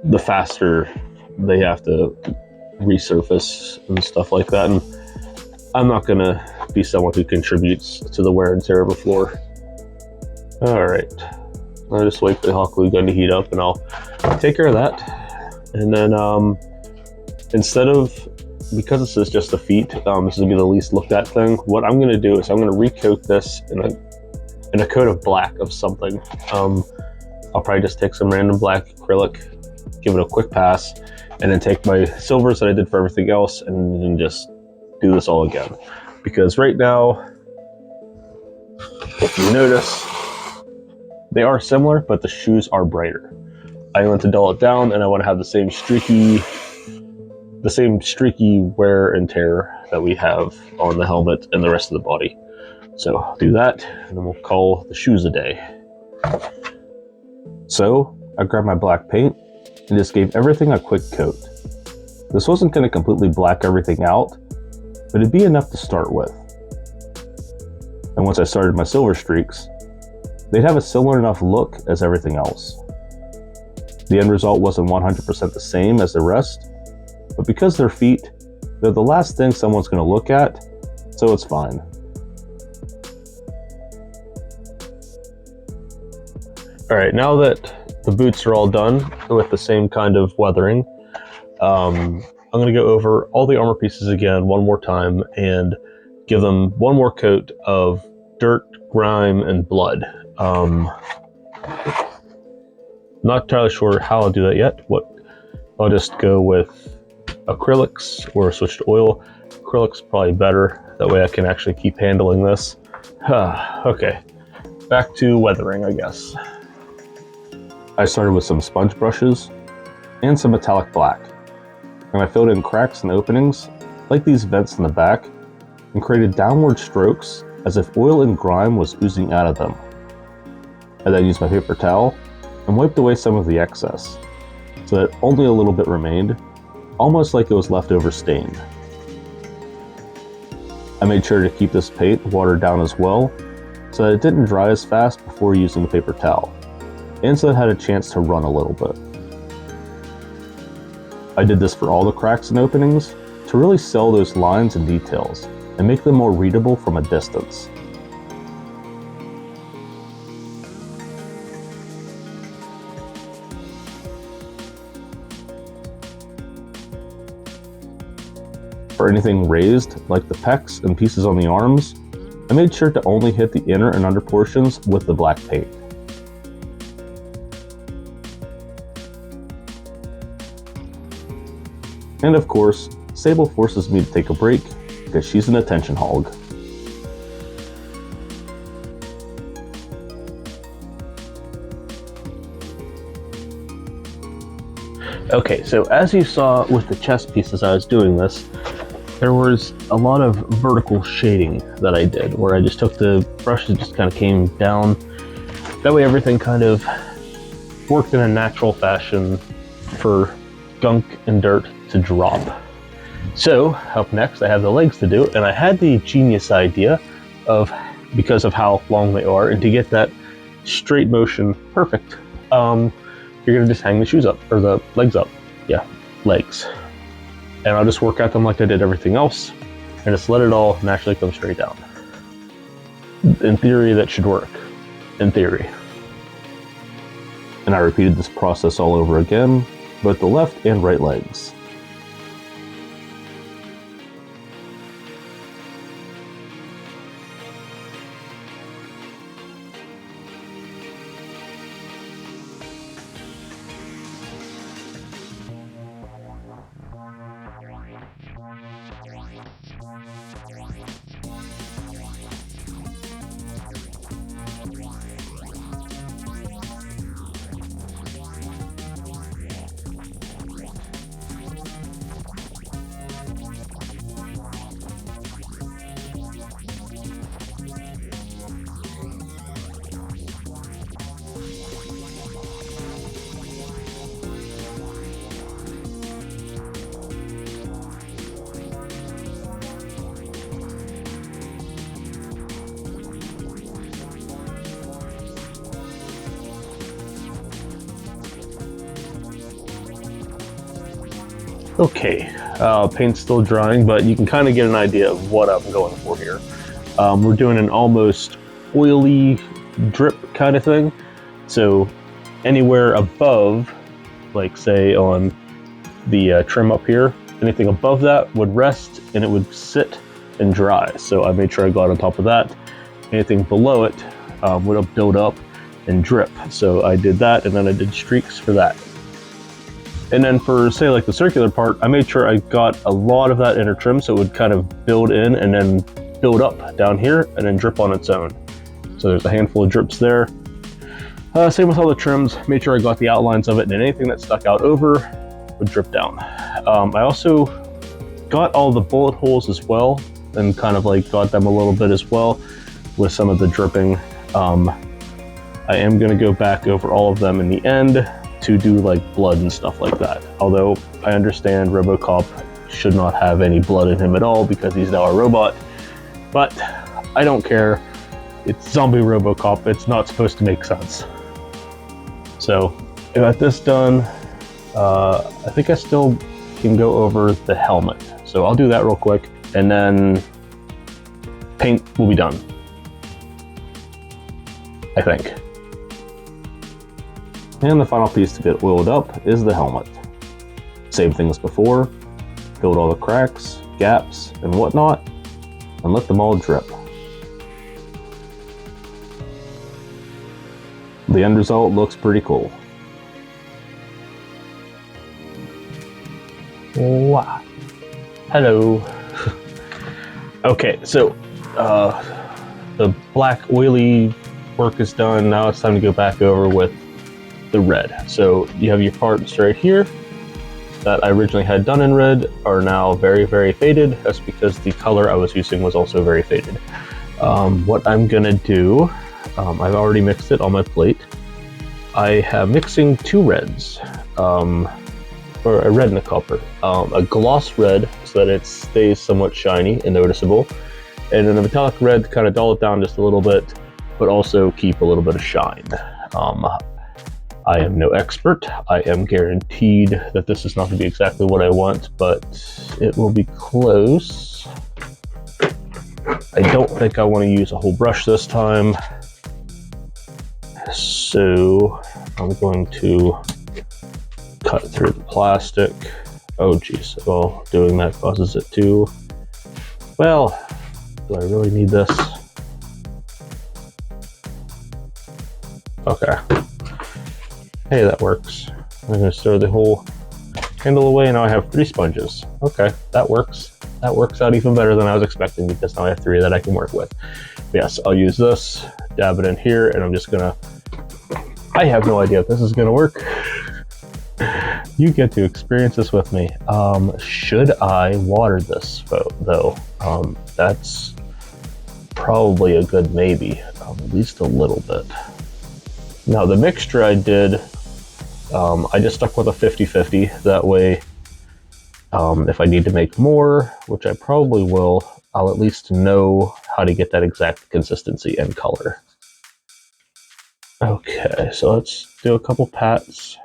Speaker 1: the faster they have to resurface and stuff like that. And I'm not gonna be someone who contributes to the wear and tear of a floor. All right, I'll just wait for the hot glue gun to heat up and I'll take care of that. And then instead of, because this is just the feet, this is gonna be the least looked at thing, what I'm gonna do is I'm gonna recoat this in a coat of black of something. I'll probably just take some random black acrylic, give it a quick pass, and then take my silvers that I did for everything else and then just do this all again. Because right now, if you notice, they are similar, but the shoes are brighter. I want to dull it down, and I want to have the same streaky wear and tear that we have on the helmet and the rest of the body. So I'll do that, and then we'll call the shoes a day. So I grabbed my black paint and just gave everything a quick coat. This wasn't going to completely black everything out, but it'd be enough to start with. And once I started my silver streaks, they'd have a similar enough look as everything else. The end result wasn't 100% the same as the rest, but because they're feet, they're the last thing someone's going to look at, so it's fine. Alright, now that the boots are all done with the same kind of weathering, I'm going to go over all the armor pieces again one more time and give them one more coat of dirt, grime, and blood. Not entirely sure how I'll do that yet. I'll just go with acrylics or switch to oil. Acrylics probably better. That way I can actually keep handling this. Okay, back to weathering, I guess. I started with some sponge brushes and some metallic black, and I filled in cracks and openings, like these vents in the back, and created downward strokes as if oil and grime was oozing out of them. I then used my paper towel and wiped away some of the excess, so that only a little bit remained, almost like it was leftover stain. I made sure to keep this paint watered down as well, so that it didn't dry as fast before using the paper towel, and so it had a chance to run a little bit. I did this for all the cracks and openings to really sell those lines and details and make them more readable from a distance. For anything raised, like the pecs and pieces on the arms, I made sure to only hit the inner and under portions with the black paint. And of course, Sable forces me to take a break because she's an attention hog. Okay, so as you saw with the chest piece as I was doing this, there was a lot of vertical shading that I did, where I just took the brush and just kind of came down. That way everything kind of worked in a natural fashion for gunk and dirt to drop. So up next I have the legs to do, and I had the genius idea of, because of how long they are, and to get that straight motion perfect, you're gonna just hang the shoes up, or the legs up. Yeah, legs. And I'll just work at them like I did everything else, and just let it all naturally come straight down. In theory, that should work. In theory. And I repeated this process all over again, both the left and right legs. Okay, paint's still drying, but you can kind of get an idea of what I'm going for here. We're doing an almost oily drip kind of thing. So anywhere above, like say on the trim up here, anything above that would rest and it would sit and dry. So I made sure I got on top of that. Anything below it would build up and drip. So I did that, and then I did streaks for that. And then for, say, like the circular part, I made sure I got a lot of that inner trim so it would kind of build in and then build up down here and then drip on its own. So there's a handful of drips there. Same with all the trims, made sure I got the outlines of it, and anything that stuck out over would drip down. I also got all the bullet holes as well, and kind of like got them a little bit as well with some of the dripping. I am going to go back over all of them in the end to do like blood and stuff like that. Although I understand Robocop should not have any blood in him at all because he's now a robot, but I don't care. It's Zombie Robocop. It's not supposed to make sense. So I got this done. I think I still can go over the helmet. So I'll do that real quick, and then paint will be done, I think. And the final piece to get oiled up is the helmet. Same thing as before, filled all the cracks, gaps, and whatnot, and let them all drip. The end result looks pretty cool. Wow. Hello. Okay, so the black oily work is done. Now it's time to go back over with the red. So you have your parts right here that I originally had done in red are now very, very faded. That's because the color I was using was also very faded. What I'm gonna do, I've already mixed it on my plate. I am mixing two reds, or a red and a copper. A gloss red so that it stays somewhat shiny and noticeable, and then a metallic red to kind of dull it down just a little bit, but also keep a little bit of shine. I am no expert. I am guaranteed that this is not going to be exactly what I want, but it will be close. I don't think I want to use a whole brush this time, so I'm going to cut through the plastic. Oh geez, well, doing that causes it to, well, do I really need this? Okay. Hey, that works. I'm going to throw the whole handle away, and now I have 3 sponges. Okay, that works. That works out even better than I was expecting because now I have 3 that I can work with. But yes, I'll use this, dab it in here, and I'm just going to, I have no idea if this is going to work. You get to experience this with me. Should I water this though? That's probably a good maybe, at least a little bit. Now the mixture I did, I just stuck with a 50-50. That way, if I need to make more, which I probably will, I'll at least know how to get that exact consistency and color. Okay, so let's do a couple pats.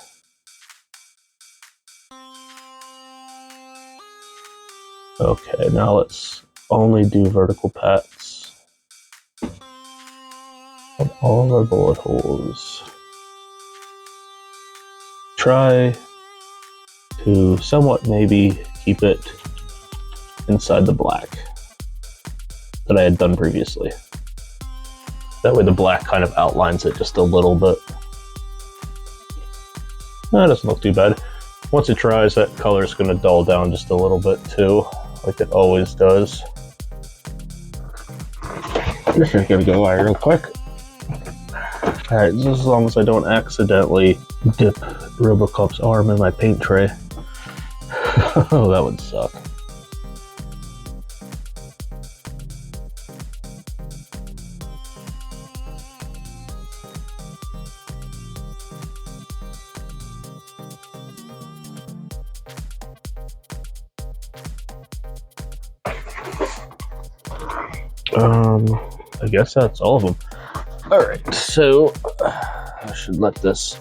Speaker 1: Okay, now let's only do vertical pats on all of our bullet holes. Try to somewhat maybe keep it inside the black that I had done previously. That way the black kind of outlines it just a little bit. That doesn't look too bad. Once it dries, that color is going to dull down just a little bit too, like it always does. This is going to go away real quick. Alright, just as long as I don't accidentally dip Robocop's arm in my paint tray. Oh, that would suck. I guess that's all of them. Alright, so I should let this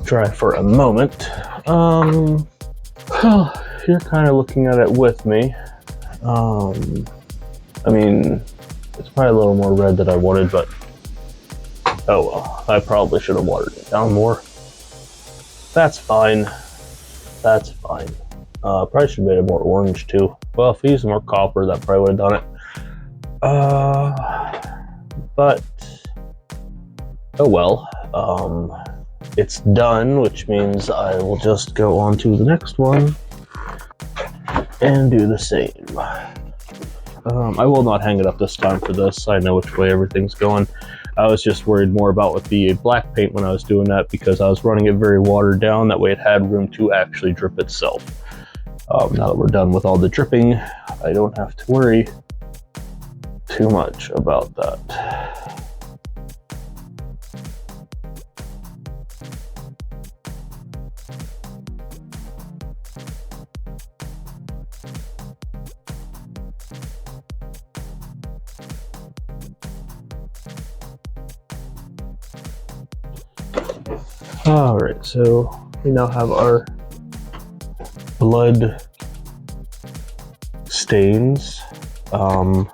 Speaker 1: dry for a moment. Well, you're kind of looking at it with me. I mean, it's probably a little more red than I wanted, but oh well, I probably should have watered it down more. That's fine. That's fine. Probably should have made it more orange too. Well, if we used more copper, that probably would have done it. But Oh well, it's done, which means I will just go on to the next one and do the same. I will not hang it up this time for this. I know which way everything's going. I was just worried more about with the black paint when I was doing that because I was running it very watered down. That way it had room to actually drip itself. Now that we're done with all the dripping, I don't have to worry too much about that. Alright, so we now have our blood stains. I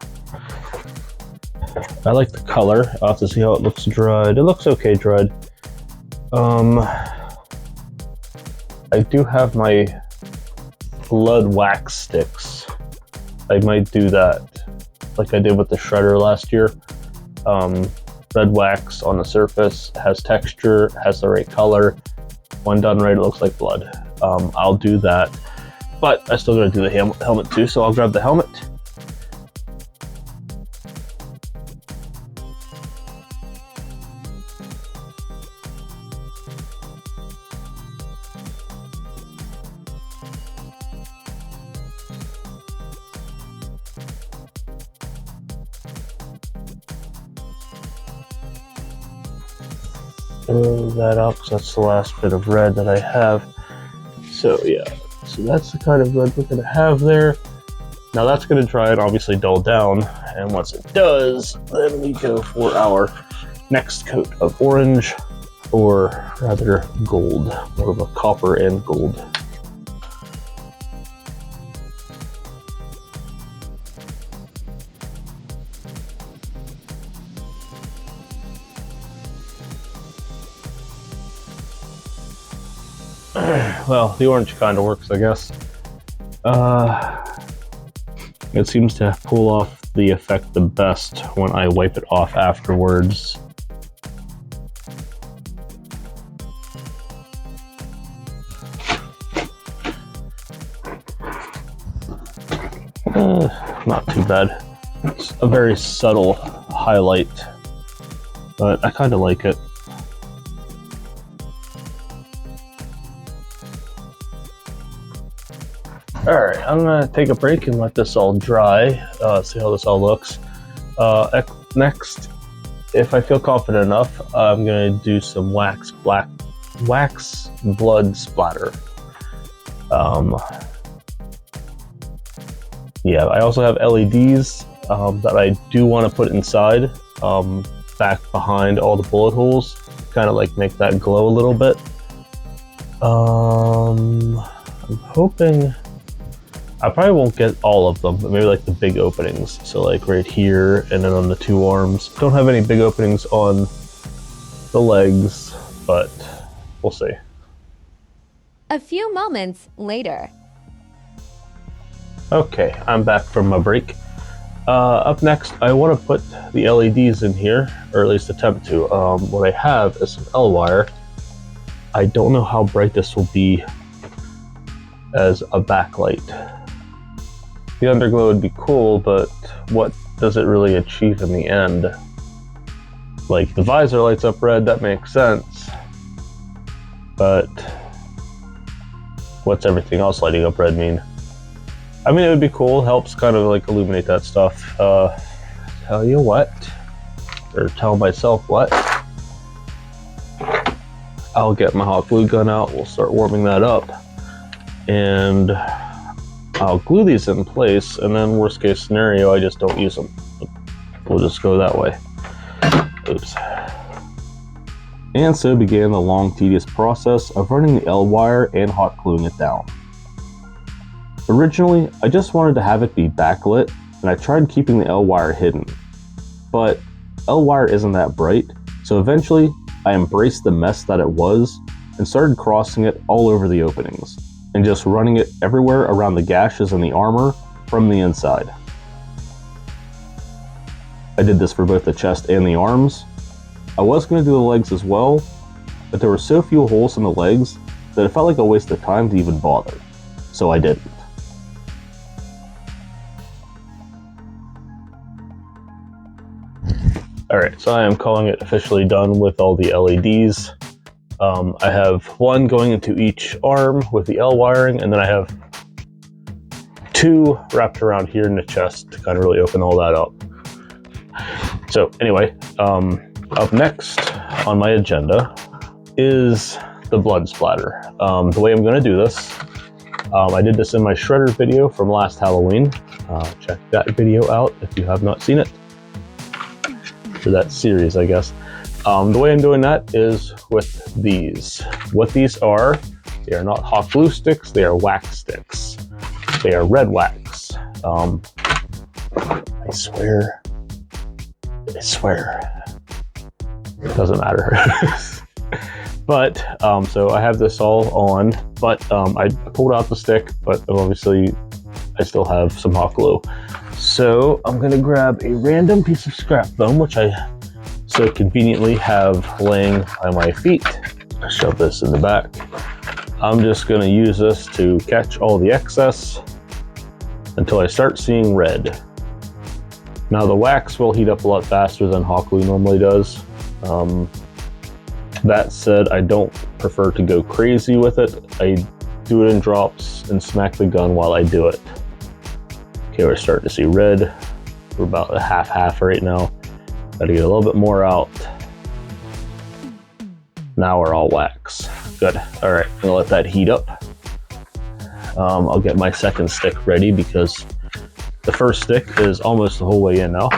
Speaker 1: like the color. I'll have to see how it looks dried. It looks okay dried. I do have my blood wax sticks. I might do that like I did with the shredder last year. Red wax on the surface, has texture, has the right color. When done right, it looks like blood. I'll do that, but I still gotta do the helmet too, so I'll grab the helmet. Throw that up because that's the last bit of red that I have. So yeah, so that's the kind of red we're going to have there. Now that's going to dry and obviously dull down, and once it does, then we go for our next coat of orange, or rather gold, more of a copper and gold. Well, the orange kind of works, I guess. It seems to pull off the effect the best when I wipe it off afterwards. Not too bad. It's a very subtle highlight, but I kind of like it. Alright, I'm gonna take a break and let this all dry, see how this all looks. Next, if I feel confident enough, I'm gonna do some wax blood splatter. Yeah, I also have LEDs that I do want to put inside, back behind all the bullet holes, kind of like make that glow a little bit. I'm hoping I probably won't get all of them, but maybe like the big openings. So like right here and then on the two arms. Don't have any big openings on the legs, but we'll see.
Speaker 2: A few moments later.
Speaker 1: Okay, I'm back from my break. Up next, I want to put the LEDs in here, or at least attempt to. What I have is some L-wire. I don't know how bright this will be as a backlight. The underglow would be cool, but what does it really achieve in the end? Like, the visor lights up red, that makes sense. But what's everything else lighting up red mean? I mean, it would be cool, helps kind of like illuminate that stuff. Tell you what, or tell myself what. I'll get my hot glue gun out, we'll start warming that up. And I'll glue these in place, and then worst case scenario, I just don't use them. We'll just go that way. Oops. And so began the long, tedious process of running the L-wire and hot gluing it down. Originally, I just wanted to have it be backlit, and I tried keeping the L-wire hidden. But L-wire isn't that bright, so eventually I embraced the mess that it was and started crossing it all over the openings, and just running it everywhere around the gashes in the armor from the inside. I did this for both the chest and the arms, I was going to do the legs as well, but there were so few holes in the legs that it felt like a waste of time to even bother, so I didn't. Alright, so I am calling it officially done with all the LEDs. I have one going into each arm with the L wiring, and then I have two wrapped around here in the chest to kind of really open all that up. So anyway, up next on my agenda is the blood splatter. The way I'm going to do this, I did this in my shredder video from last Halloween. Check that video out if you have not seen it. For that series, I guess. The way I'm doing that is with these. What these are, they are not hot glue sticks, they are wax sticks. They are red wax. I swear. It doesn't matter. But, so I have this all on, but I pulled out the stick, but obviously I still have some hot glue. So I'm gonna grab a random piece of scrap foam, which I so conveniently have laying by my feet. Shove this in the back. I'm just gonna use this to catch all the excess until I start seeing red. Now the wax will heat up a lot faster than hot glue normally does. That said, I don't prefer to go crazy with it. I do it in drops and smack the gun while I do it. Okay, we're starting to see red. We're about a half right now. Gotta get a little bit more out. Now we're all wax. Good. All right, I'm gonna let that heat up. I'll get my second stick ready because the first stick is almost the whole way in now.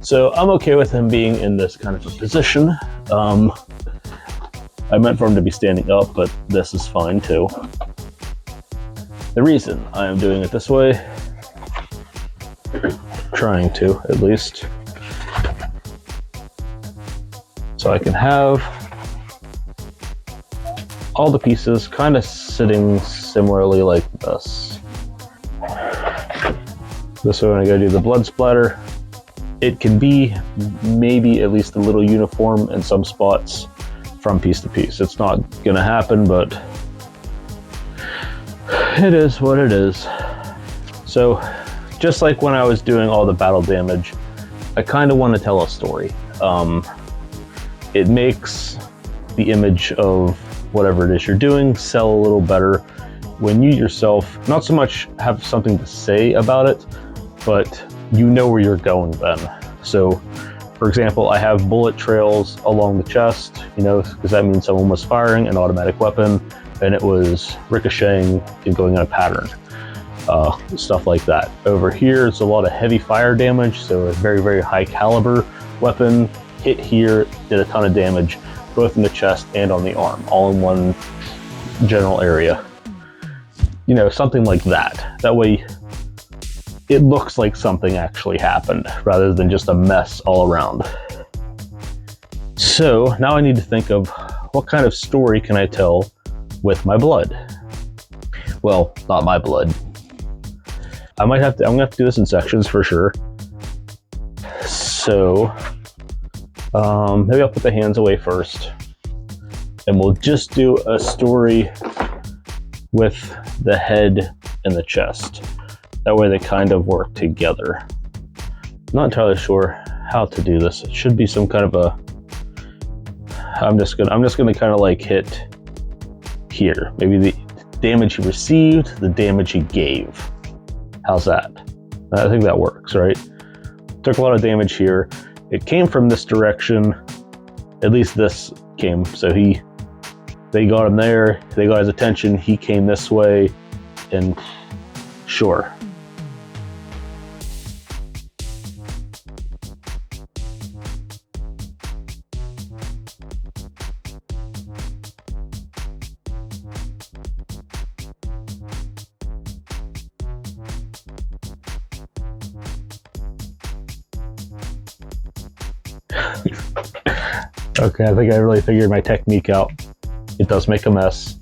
Speaker 1: So I'm okay with him being in this kind of a position. I meant for him to be standing up, but this is fine too. The reason I am doing it this way, trying to at least, so I can have all the pieces kind of sitting similarly like this. This way when I go do the blood splatter, it can be maybe at least a little uniform in some spots from piece to piece. It's not gonna happen, but it is what it is. So just like when I was doing all the battle damage, I kind of want to tell a story. It makes the image of whatever it is you're doing sell a little better when you yourself not so much have something to say about it, but you know where you're going then. So for example, I have bullet trails along the chest, you know, because that means someone was firing an automatic weapon and it was ricocheting and going in a pattern. Stuff like that. Over here, it's a lot of heavy fire damage, so a very, very high caliber weapon hit here, did a ton of damage, both in the chest and on the arm, all in one general area. You know, something like that. That way, it looks like something actually happened, rather than just a mess all around. So, now I need to think of what kind of story can I tell with my blood? Well, not my blood. I'm gonna have to do this in sections for sure. So, maybe I'll put the hands away first. And we'll just do a story with the head and the chest. That way they kind of work together. I'm not entirely sure how to do this. It should be some kind of a, I'm just gonna kind of like hit here. Maybe the damage he received, the damage he gave. How's that? I think that works, right? Took a lot of damage here. It came from this direction. At least this came. So they got him there. They got his attention. He came this way, and sure. Okay, I think I really figured my technique out. It does make a mess.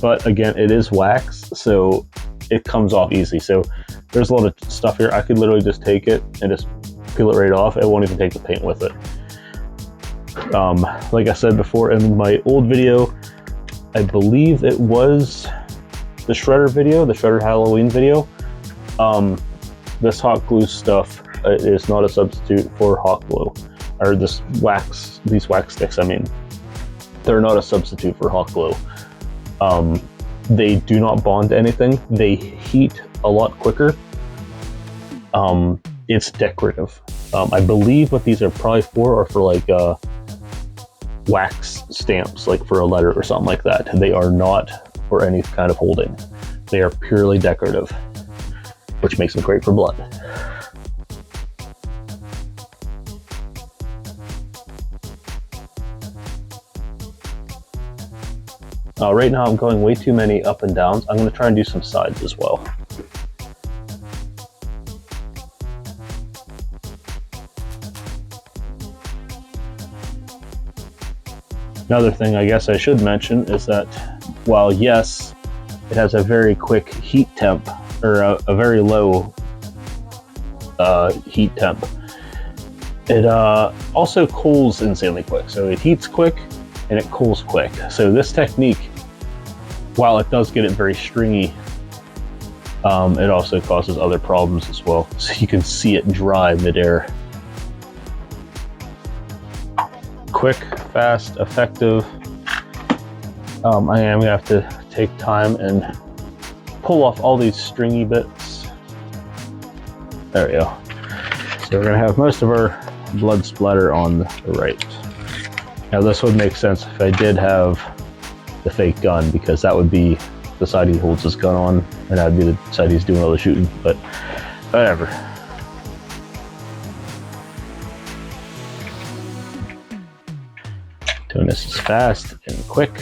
Speaker 1: But again, it is wax, so it comes off easy. So there's a lot of stuff here. I could literally just take it and just peel it right off. It won't even take the paint with it. Like I said before in my old video, I believe it was the Shredder video, the Shredder Halloween video. This hot glue stuff is not a substitute for hot glue, or these wax sticks. I mean, they're not a substitute for hot glue. They do not bond to anything. They heat a lot quicker. It's decorative. I believe what these are probably for are for like wax stamps, like for a letter or something like that. They are not for any kind of holding. They are purely decorative, which makes them great for blood. Right now I'm going way too many up and downs. I'm going to try and do some sides as well. Another thing I guess I should mention is that while yes, it has a very quick heat temp, or a very low heat temp, it also cools insanely quick. So it heats quick and it cools quick. So this technique, while it does get it very stringy, it also causes other problems as well. So you can see it dry midair. Quick, fast, effective. I am gonna have to take time and pull off all these stringy bits. There we go. So we're gonna have most of our blood splatter on the right. Now this would make sense if I did have the fake gun, because that would be the side he holds his gun on, and that would be the side he's doing all the shooting, but whatever. Doing this as fast and quick,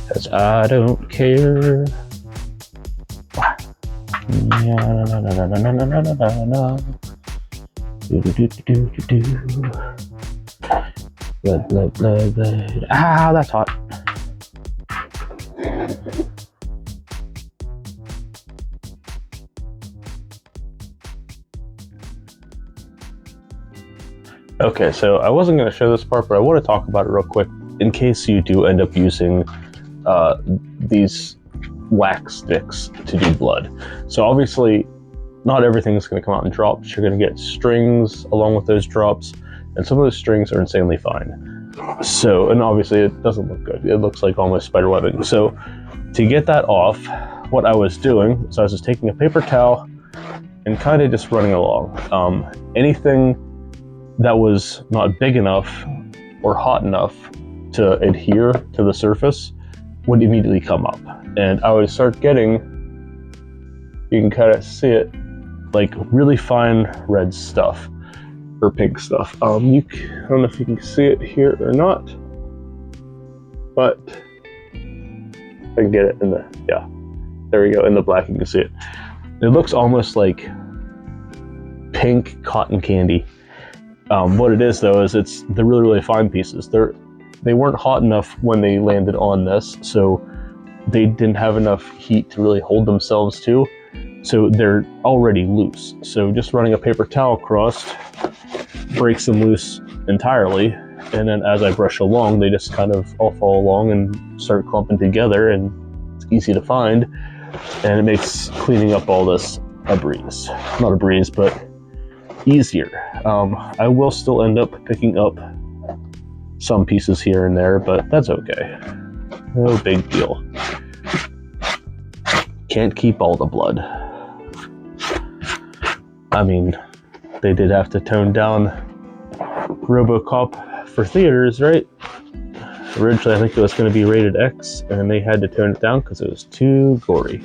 Speaker 1: because I don't care. Blood, blood, blood, blood. Ah, that's hot. Okay, so I wasn't going to show this part, but I want to talk about it real quick in case you do end up using these wax sticks to do blood. So obviously, not everything is going to come out in drops. You're going to get strings along with those drops, and some of those strings are insanely fine. So, and obviously it doesn't look good. It looks like almost spider webbing. So to get that off, what I was doing, so I was just taking a paper towel and kind of just running along. Anything that was not big enough or hot enough to adhere to the surface would immediately come up. And I would start getting, you can kind of see it, like really fine red stuff or pink stuff. I don't know if you can see it here or not, but I can get it in the, yeah, there we go, in the black you can see it. It looks almost like pink cotton candy. What it is though is it's the really, really fine pieces. They weren't hot enough when they landed on this, so they didn't have enough heat to really hold themselves to, so they're already loose. So just running a paper towel across breaks them loose entirely, and then as I brush along, they just kind of all fall along and start clumping together, and it's easy to find, and it makes cleaning up all this a breeze. Not a breeze, but easier. I will still end up picking up some pieces here and there, but that's okay. No big deal. Can't keep all the blood. I mean, they did have to tone down Robocop for theaters, right? Originally, I think it was going to be rated X, and they had to tone it down because it was too gory.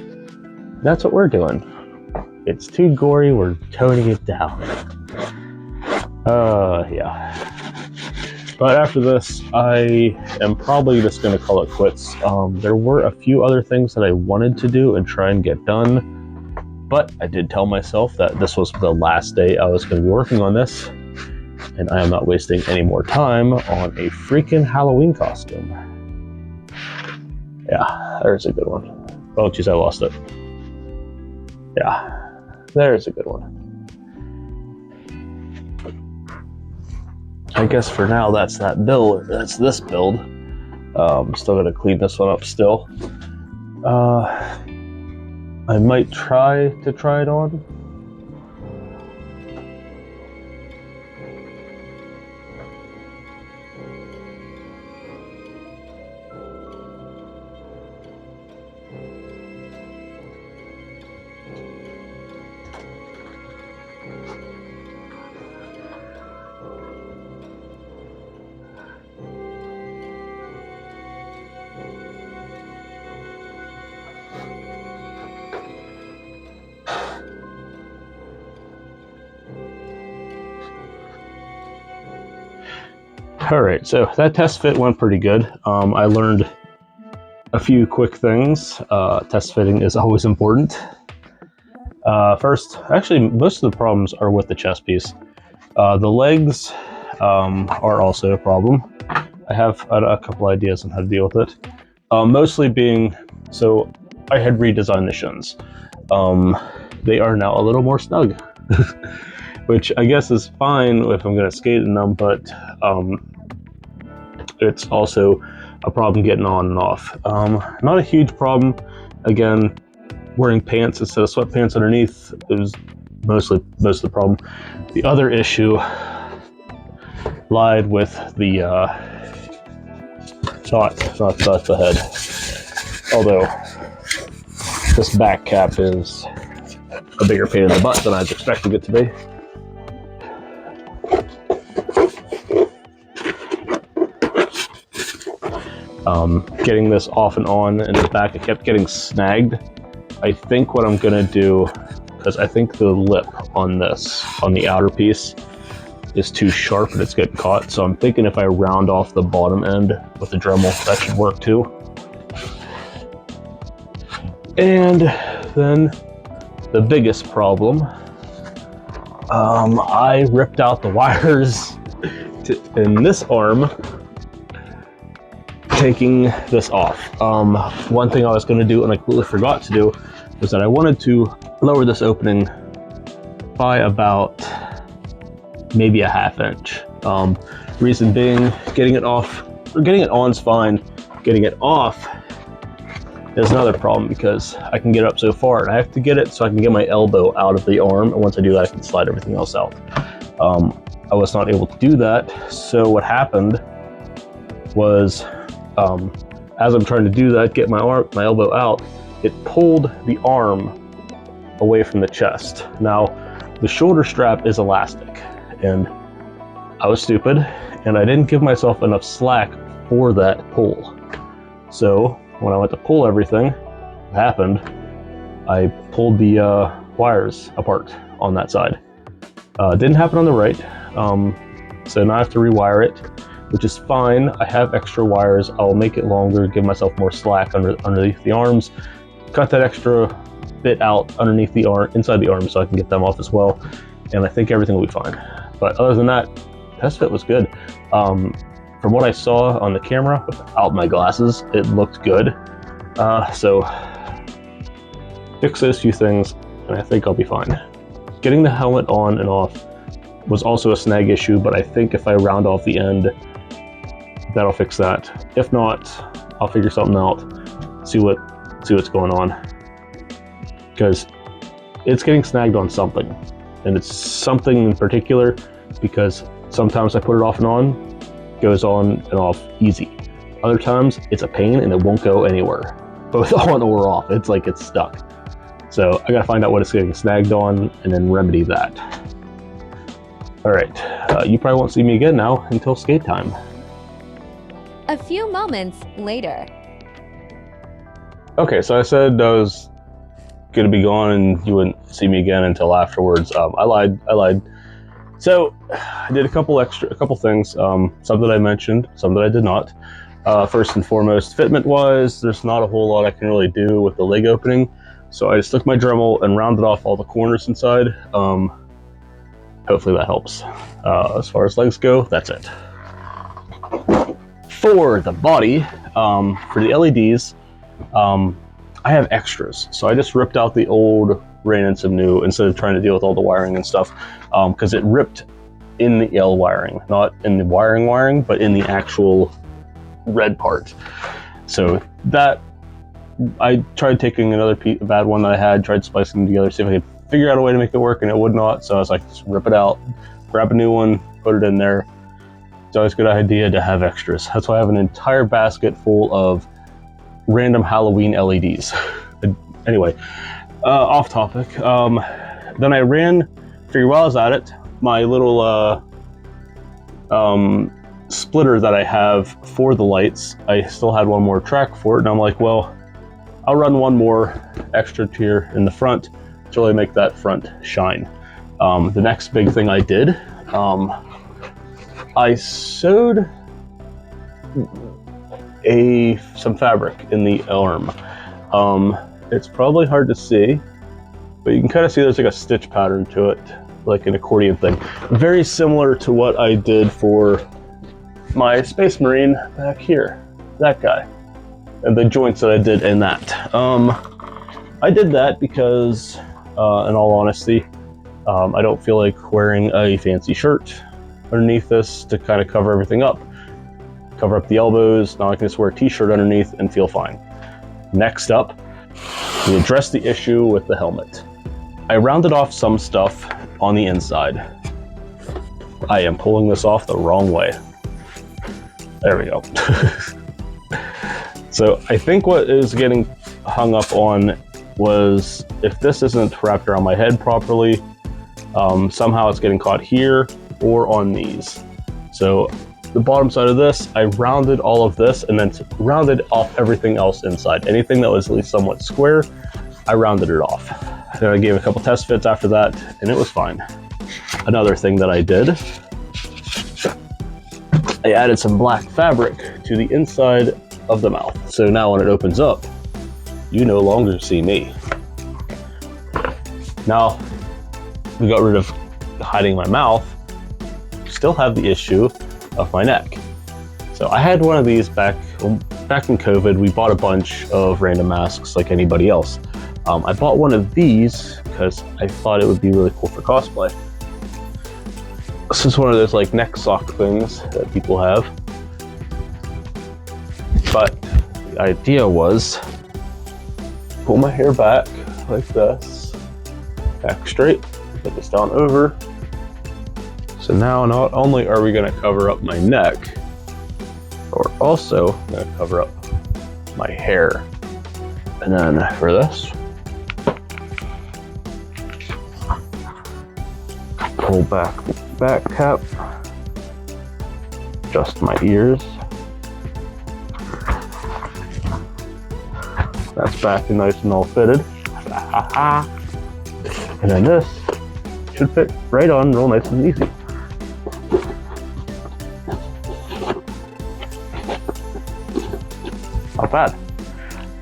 Speaker 1: That's what we're doing. It's too gory, we're toning it down. Yeah. But after this, I am probably just going to call it quits. There were a few other things that I wanted to do and try and get done, but I did tell myself that this was the last day I was going to be working on this, and I am not wasting any more time on a freaking Halloween costume. Yeah, there's a good one. Oh, geez, I lost it. Yeah, there's a good one. I guess for now that's that build. That's this build. Still gotta clean this one up still. I might try it on. Alright, so that test fit went pretty good. I learned a few quick things. Test fitting is always important. First, actually, most of the problems are with the chest piece. The legs are also a problem. I have a couple ideas on how to deal with it. Mostly being, so I had redesigned the shins. They are now a little more snug, which I guess is fine if I'm going to skate in them, but it's also a problem getting on and off. Not a huge problem. Again, wearing pants instead of sweatpants underneath is most of the problem. The other issue lied with the not the head. Although this back cap is a bigger pain in the butt than I was expecting it to be. Getting this off and on in the back, it kept getting snagged. I think what I'm gonna do, because I think the lip on this, on the outer piece, is too sharp and it's getting caught. So I'm thinking if I round off the bottom end with the Dremel, that should work too. And then the biggest problem, I ripped out the wires in this arm, taking this off. One thing I was going to do and I completely forgot to do was that I wanted to lower this opening by about maybe a ½ inch. Reason being, getting it off, or getting it on's fine. Getting it off is another problem because I can get up so far and I have to get it so I can get my elbow out of the arm, and once I do that I can slide everything else out. I was not able to do that, so what happened was as I'm trying to do that, get my elbow out, it pulled the arm away from the chest. Now, the shoulder strap is elastic, and I was stupid, and I didn't give myself enough slack for that pull. So, when I went to pull everything, what happened, I pulled the wires apart on that side. Didn't happen on the right, so now I have to rewire it, which is fine. I have extra wires. I'll make it longer, give myself more slack underneath the arms, cut that extra bit out underneath the arm, inside the arm, so I can get them off as well. And I think everything will be fine. But other than that, test fit was good. From what I saw on the camera without my glasses, it looked good. So fix those few things, and I think I'll be fine. Getting the helmet on and off was also a snag issue, but I think if I round off the end, that'll fix that. If not, I'll figure something out, see what's going on. Because it's getting snagged on something, and it's something in particular because sometimes I put it off and on, goes on and off easy. Other times it's a pain and it won't go anywhere, both on or off. It's like it's stuck. So I gotta find out what it's getting snagged on and then remedy that. All right, you probably won't see me again now until skate time.
Speaker 2: A few moments later.
Speaker 1: Okay, so I said I was gonna be gone and you wouldn't see me again until afterwards. I lied. So I did a couple things, some that I mentioned, some that I did not. First and foremost, fitment wise, there's not a whole lot I can really do with the leg opening. So I just took my Dremel and rounded off all the corners inside. Hopefully that helps. As far as legs go, that's it. For the body, for the LEDs, I have extras. So I just ripped out the old, ran in some new, instead of trying to deal with all the wiring and stuff, because it ripped in the L wiring, not in the wiring, but in the actual red part. So that, I tried taking another bad one that I had, tried splicing them together, see if I could figure out a way to make it work, and it would not. So I was like, just rip it out, grab a new one, put it in there. It's always a good idea to have extras. That's why I have an entire basket full of random Halloween LEDs. Anyway, off topic. Then I figured while I was at it, my little splitter that I have for the lights, I still had one more track for it, and I'm like, well, I'll run one more extra tier in the front to really make that front shine. The next big thing I did, I sewed some fabric in the arm. It's probably hard to see, but you can kind of see there's like a stitch pattern to it, like an accordion thing. Very similar to what I did for my Space Marine back here, that guy, and the joints that I did in that. I did that because, in all honesty, I don't feel like wearing a fancy shirt underneath this to kind of cover everything up. Cover up the elbows. Now I can just wear a t-shirt underneath and feel fine. Next up, we address the issue with the helmet. I rounded off some stuff on the inside. I am pulling this off the wrong way. There we go. So I think what is getting hung up on was if this isn't wrapped around my head properly, somehow it's getting caught here or on these. So the bottom side of this, I rounded all of this and then rounded off everything else inside. Anything that was at least somewhat square, I rounded it off. Then I gave a couple test fits after that, and it was fine. Another thing that I did, I added some black fabric to the inside of the mouth. So now when it opens up, you no longer see me. Now, we got rid of hiding my mouth, still have the issue of my neck. So I had one of these back in COVID. We bought a bunch of random masks like anybody else. I bought one of these because I thought it would be really cool for cosplay. This is one of those like neck sock things that people have. But the idea was pull my hair back like this, back straight, put this down over. So now not only are we going to cover up my neck, but we're also going to cover up my hair. And then for this, pull back the back cap, adjust my ears. That's back and nice and all fitted. And then this should fit right on real nice and easy. Not bad.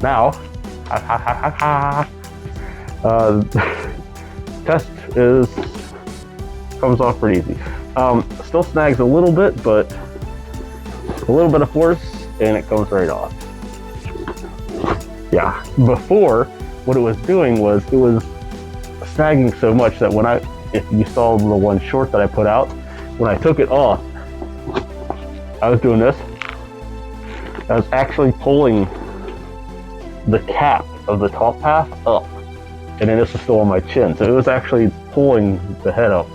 Speaker 1: Now, test comes off pretty easy. Still snags a little bit, but a little bit of force and it comes right off. Yeah, before what it was doing was it was snagging so much that if you saw the one short that I put out, when I took it off, I was doing this. I was actually pulling the cap of the top half up, and then this was still on my chin. So it was actually pulling the head up,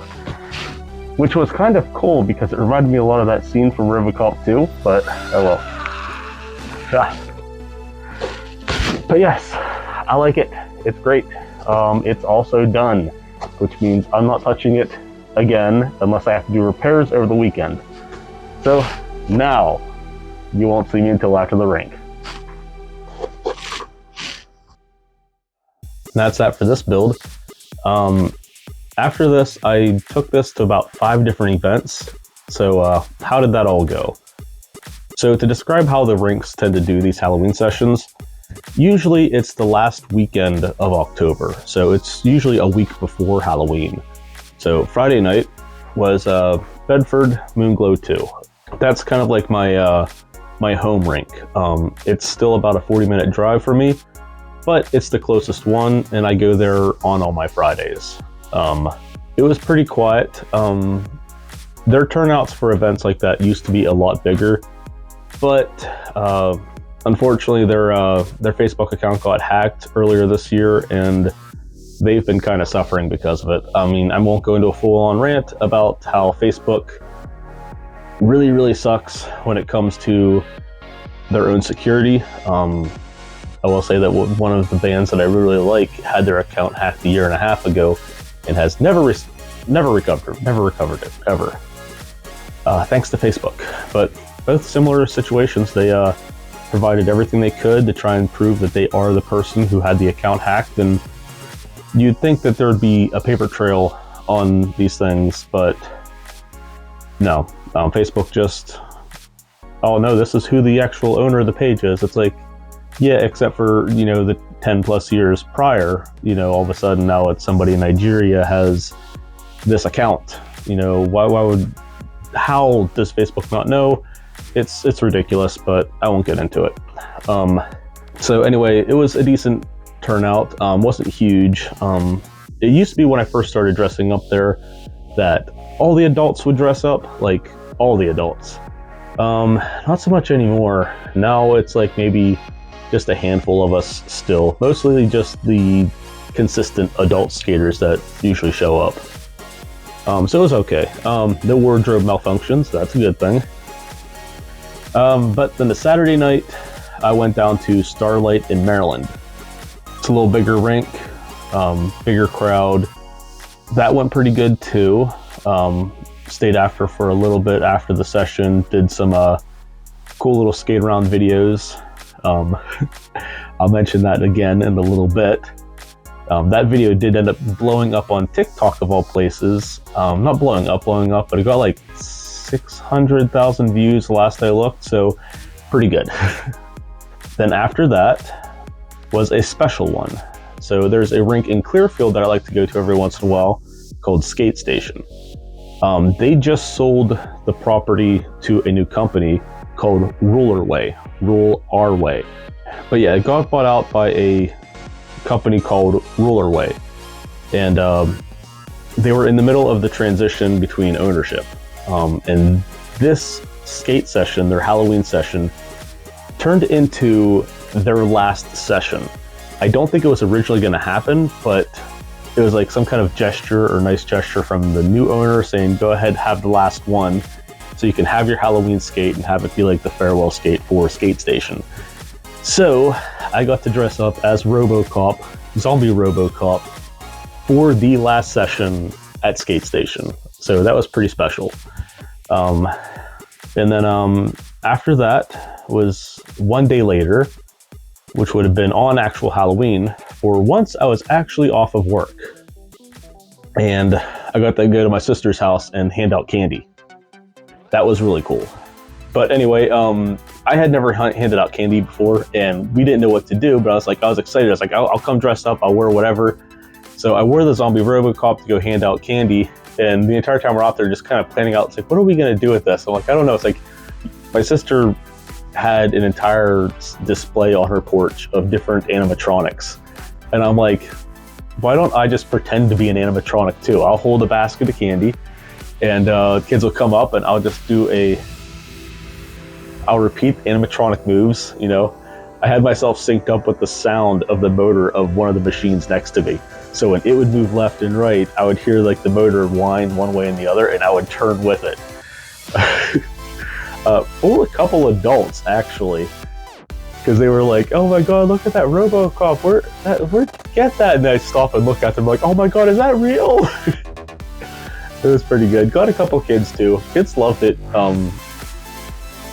Speaker 1: which was kind of cool because it reminded me a lot of that scene from Robocop 2, but oh well. Yeah. But yes, I like it. It's great. It's also done, which means I'm not touching it again unless I have to do repairs over the weekend. So now you won't see me until after the rink. That's that for this build. After this, I took this to about 5 different events. So how did that all go? So to describe how the rinks tend to do these Halloween sessions, usually it's the last weekend of October. So it's usually a week before Halloween. So Friday night was Bedford Moonglow 2. That's kind of like my my home rink. It's still about a 40-minute drive for me, but it's the closest one, and I go there on all my Fridays. It was pretty quiet. their turnouts for events like that used to be a lot bigger, but unfortunately their Facebook account got hacked earlier this year, and they've been kind of suffering because of it. I mean, I won't go into a full-on rant about how Facebook really, really sucks when it comes to their own security. I will say that one of the bands that I really like had their account hacked a year and a half ago and has never recovered it, ever. Thanks to Facebook. But both similar situations, they provided everything they could to try and prove that they are the person who had the account hacked, and you'd think that there would be a paper trail on these things, but no. Facebook just, oh no, this is who the actual owner of the page is. It's like, yeah, except for, you know, the 10 plus years prior, you know, all of a sudden now it's somebody in Nigeria has this account. You know, how does Facebook not know? It's ridiculous, but I won't get into it. So anyway, it was a decent turnout. Wasn't huge. It used to be when I first started dressing up there that all the adults would dress up, like all the adults. Not so much anymore. Now it's like maybe just a handful of us still, mostly just the consistent adult skaters that usually show up. So it was okay. No wardrobe malfunctions, that's a good thing. But then the Saturday night, I went down to Starlight in Maryland. It's a little bigger rink, bigger crowd. That went pretty good too. Stayed after for a little bit after the session, did some cool little skate around videos. I'll mention that again in a little bit. That video did end up blowing up on TikTok of all places. Not blowing up, but it got like 600,000 views the last I looked, so pretty good. Then after that was a special one. So there's a rink in Clearfield that I like to go to every once in a while called Skate Station. They just sold the property to a new company called Rule Our Way. But yeah, it got bought out by a company called Rule Way, and they were in the middle of the transition between ownership. And this skate session, their Halloween session, turned into their last session. I don't think it was originally going to happen, but it was like some kind of gesture or nice gesture from the new owner saying, go ahead, have the last one, so you can have your Halloween skate and have it be like the farewell skate for Skate Station. So I got to dress up as Robocop, Zombie Robocop, for the last session at Skate Station. So that was pretty special. And then after that was one day later, which would have been on actual Halloween. For once, I was actually off of work. And I got to go to my sister's house and hand out candy. That was really cool. But anyway, I had never handed out candy before, and we didn't know what to do, but I was excited. I was like, I'll come dressed up, I'll wear whatever. So I wore the Zombie Robocop to go hand out candy, and the entire time we're out there just kind of planning out, it's like, what are we going to do with this? I'm like, I don't know. It's like, my sister had an entire display on her porch of different animatronics. And I'm like, why don't I just pretend to be an animatronic too? I'll hold a basket of candy, and kids will come up, and I'll just I'll repeat animatronic moves, you know. I had myself synced up with the sound of the motor of one of the machines next to me. So when it would move left and right, I would hear like the motor whine one way and the other, and I would turn with it. Fooled a couple adults, actually, because they were like, oh my god, look at that Robocop, where'd you get that? And I stop and look at them like, oh my god, is that real? It was pretty good. Got a couple kids too. Kids loved it.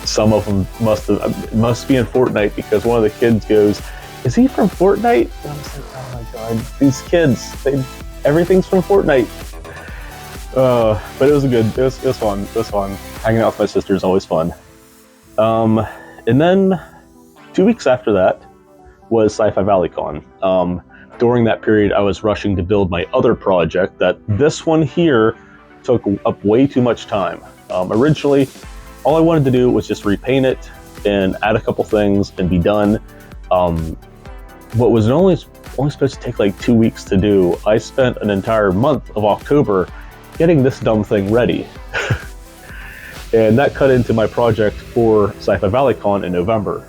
Speaker 1: Some of them must be in Fortnite, because one of the kids goes, is he from Fortnite? And I was like, oh my god, these kids, everything's from Fortnite. But it was fun. It was fun. Hanging out with my sister is always fun. And then 2 weeks after that was Sci-Fi Valley Con. During that period, I was rushing to build my other project. This one here took up way too much time. Originally, all I wanted to do was just repaint it and add a couple things and be done. What was only supposed to take like 2 weeks to do, I spent an entire month of October getting this dumb thing ready. And that cut into my project for Sci-Fi Valley Con in November.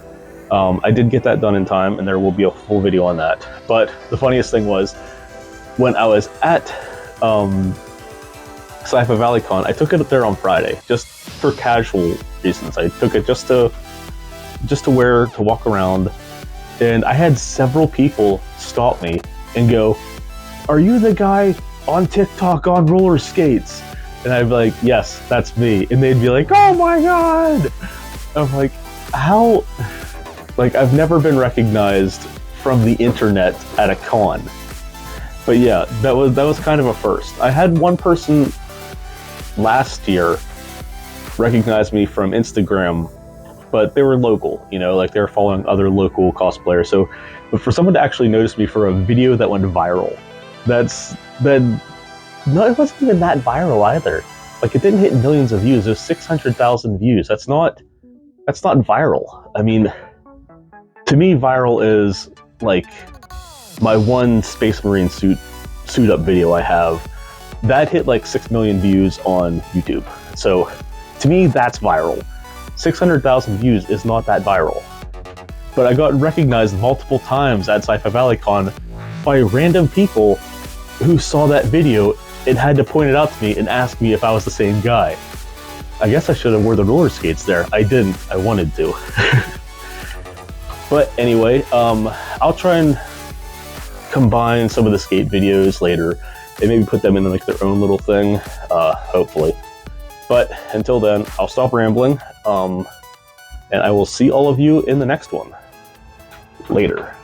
Speaker 1: I did get that done in time, and there will be a full video on that. But the funniest thing was, when I was at Sci-Fi Valley Con, I took it up there on Friday, just for casual reasons. I took it just to wear, to walk around, and I had several people stop me and go, "Are you the guy on TikTok on roller skates?" And I'd be like, "Yes, that's me." And they'd be like, "Oh my god!" I'm like, how? Like, I've never been recognized from the internet at a con. But yeah, that was kind of a first. I had one person last year recognize me from Instagram, but they were local, you know, like they were following other local cosplayers. So, but for someone to actually notice me for a video that went viral, no, it wasn't even that viral either. Like, it didn't hit millions of views. It was 600,000 views. That's not viral. I mean, to me, viral is like my one Space Marine suit up video I have. That hit like 6 million views on YouTube. So to me, that's viral. 600,000 views is not that viral. But I got recognized multiple times at Sci-Fi Valley Con by random people who saw that video and had to point it out to me and ask me if I was the same guy. I guess I should have wore the roller skates there. I didn't. I wanted to. But anyway, I'll try and combine some of the skate videos later and maybe put them in like their own little thing, hopefully. But until then, I'll stop rambling, and I will see all of you in the next one. Later.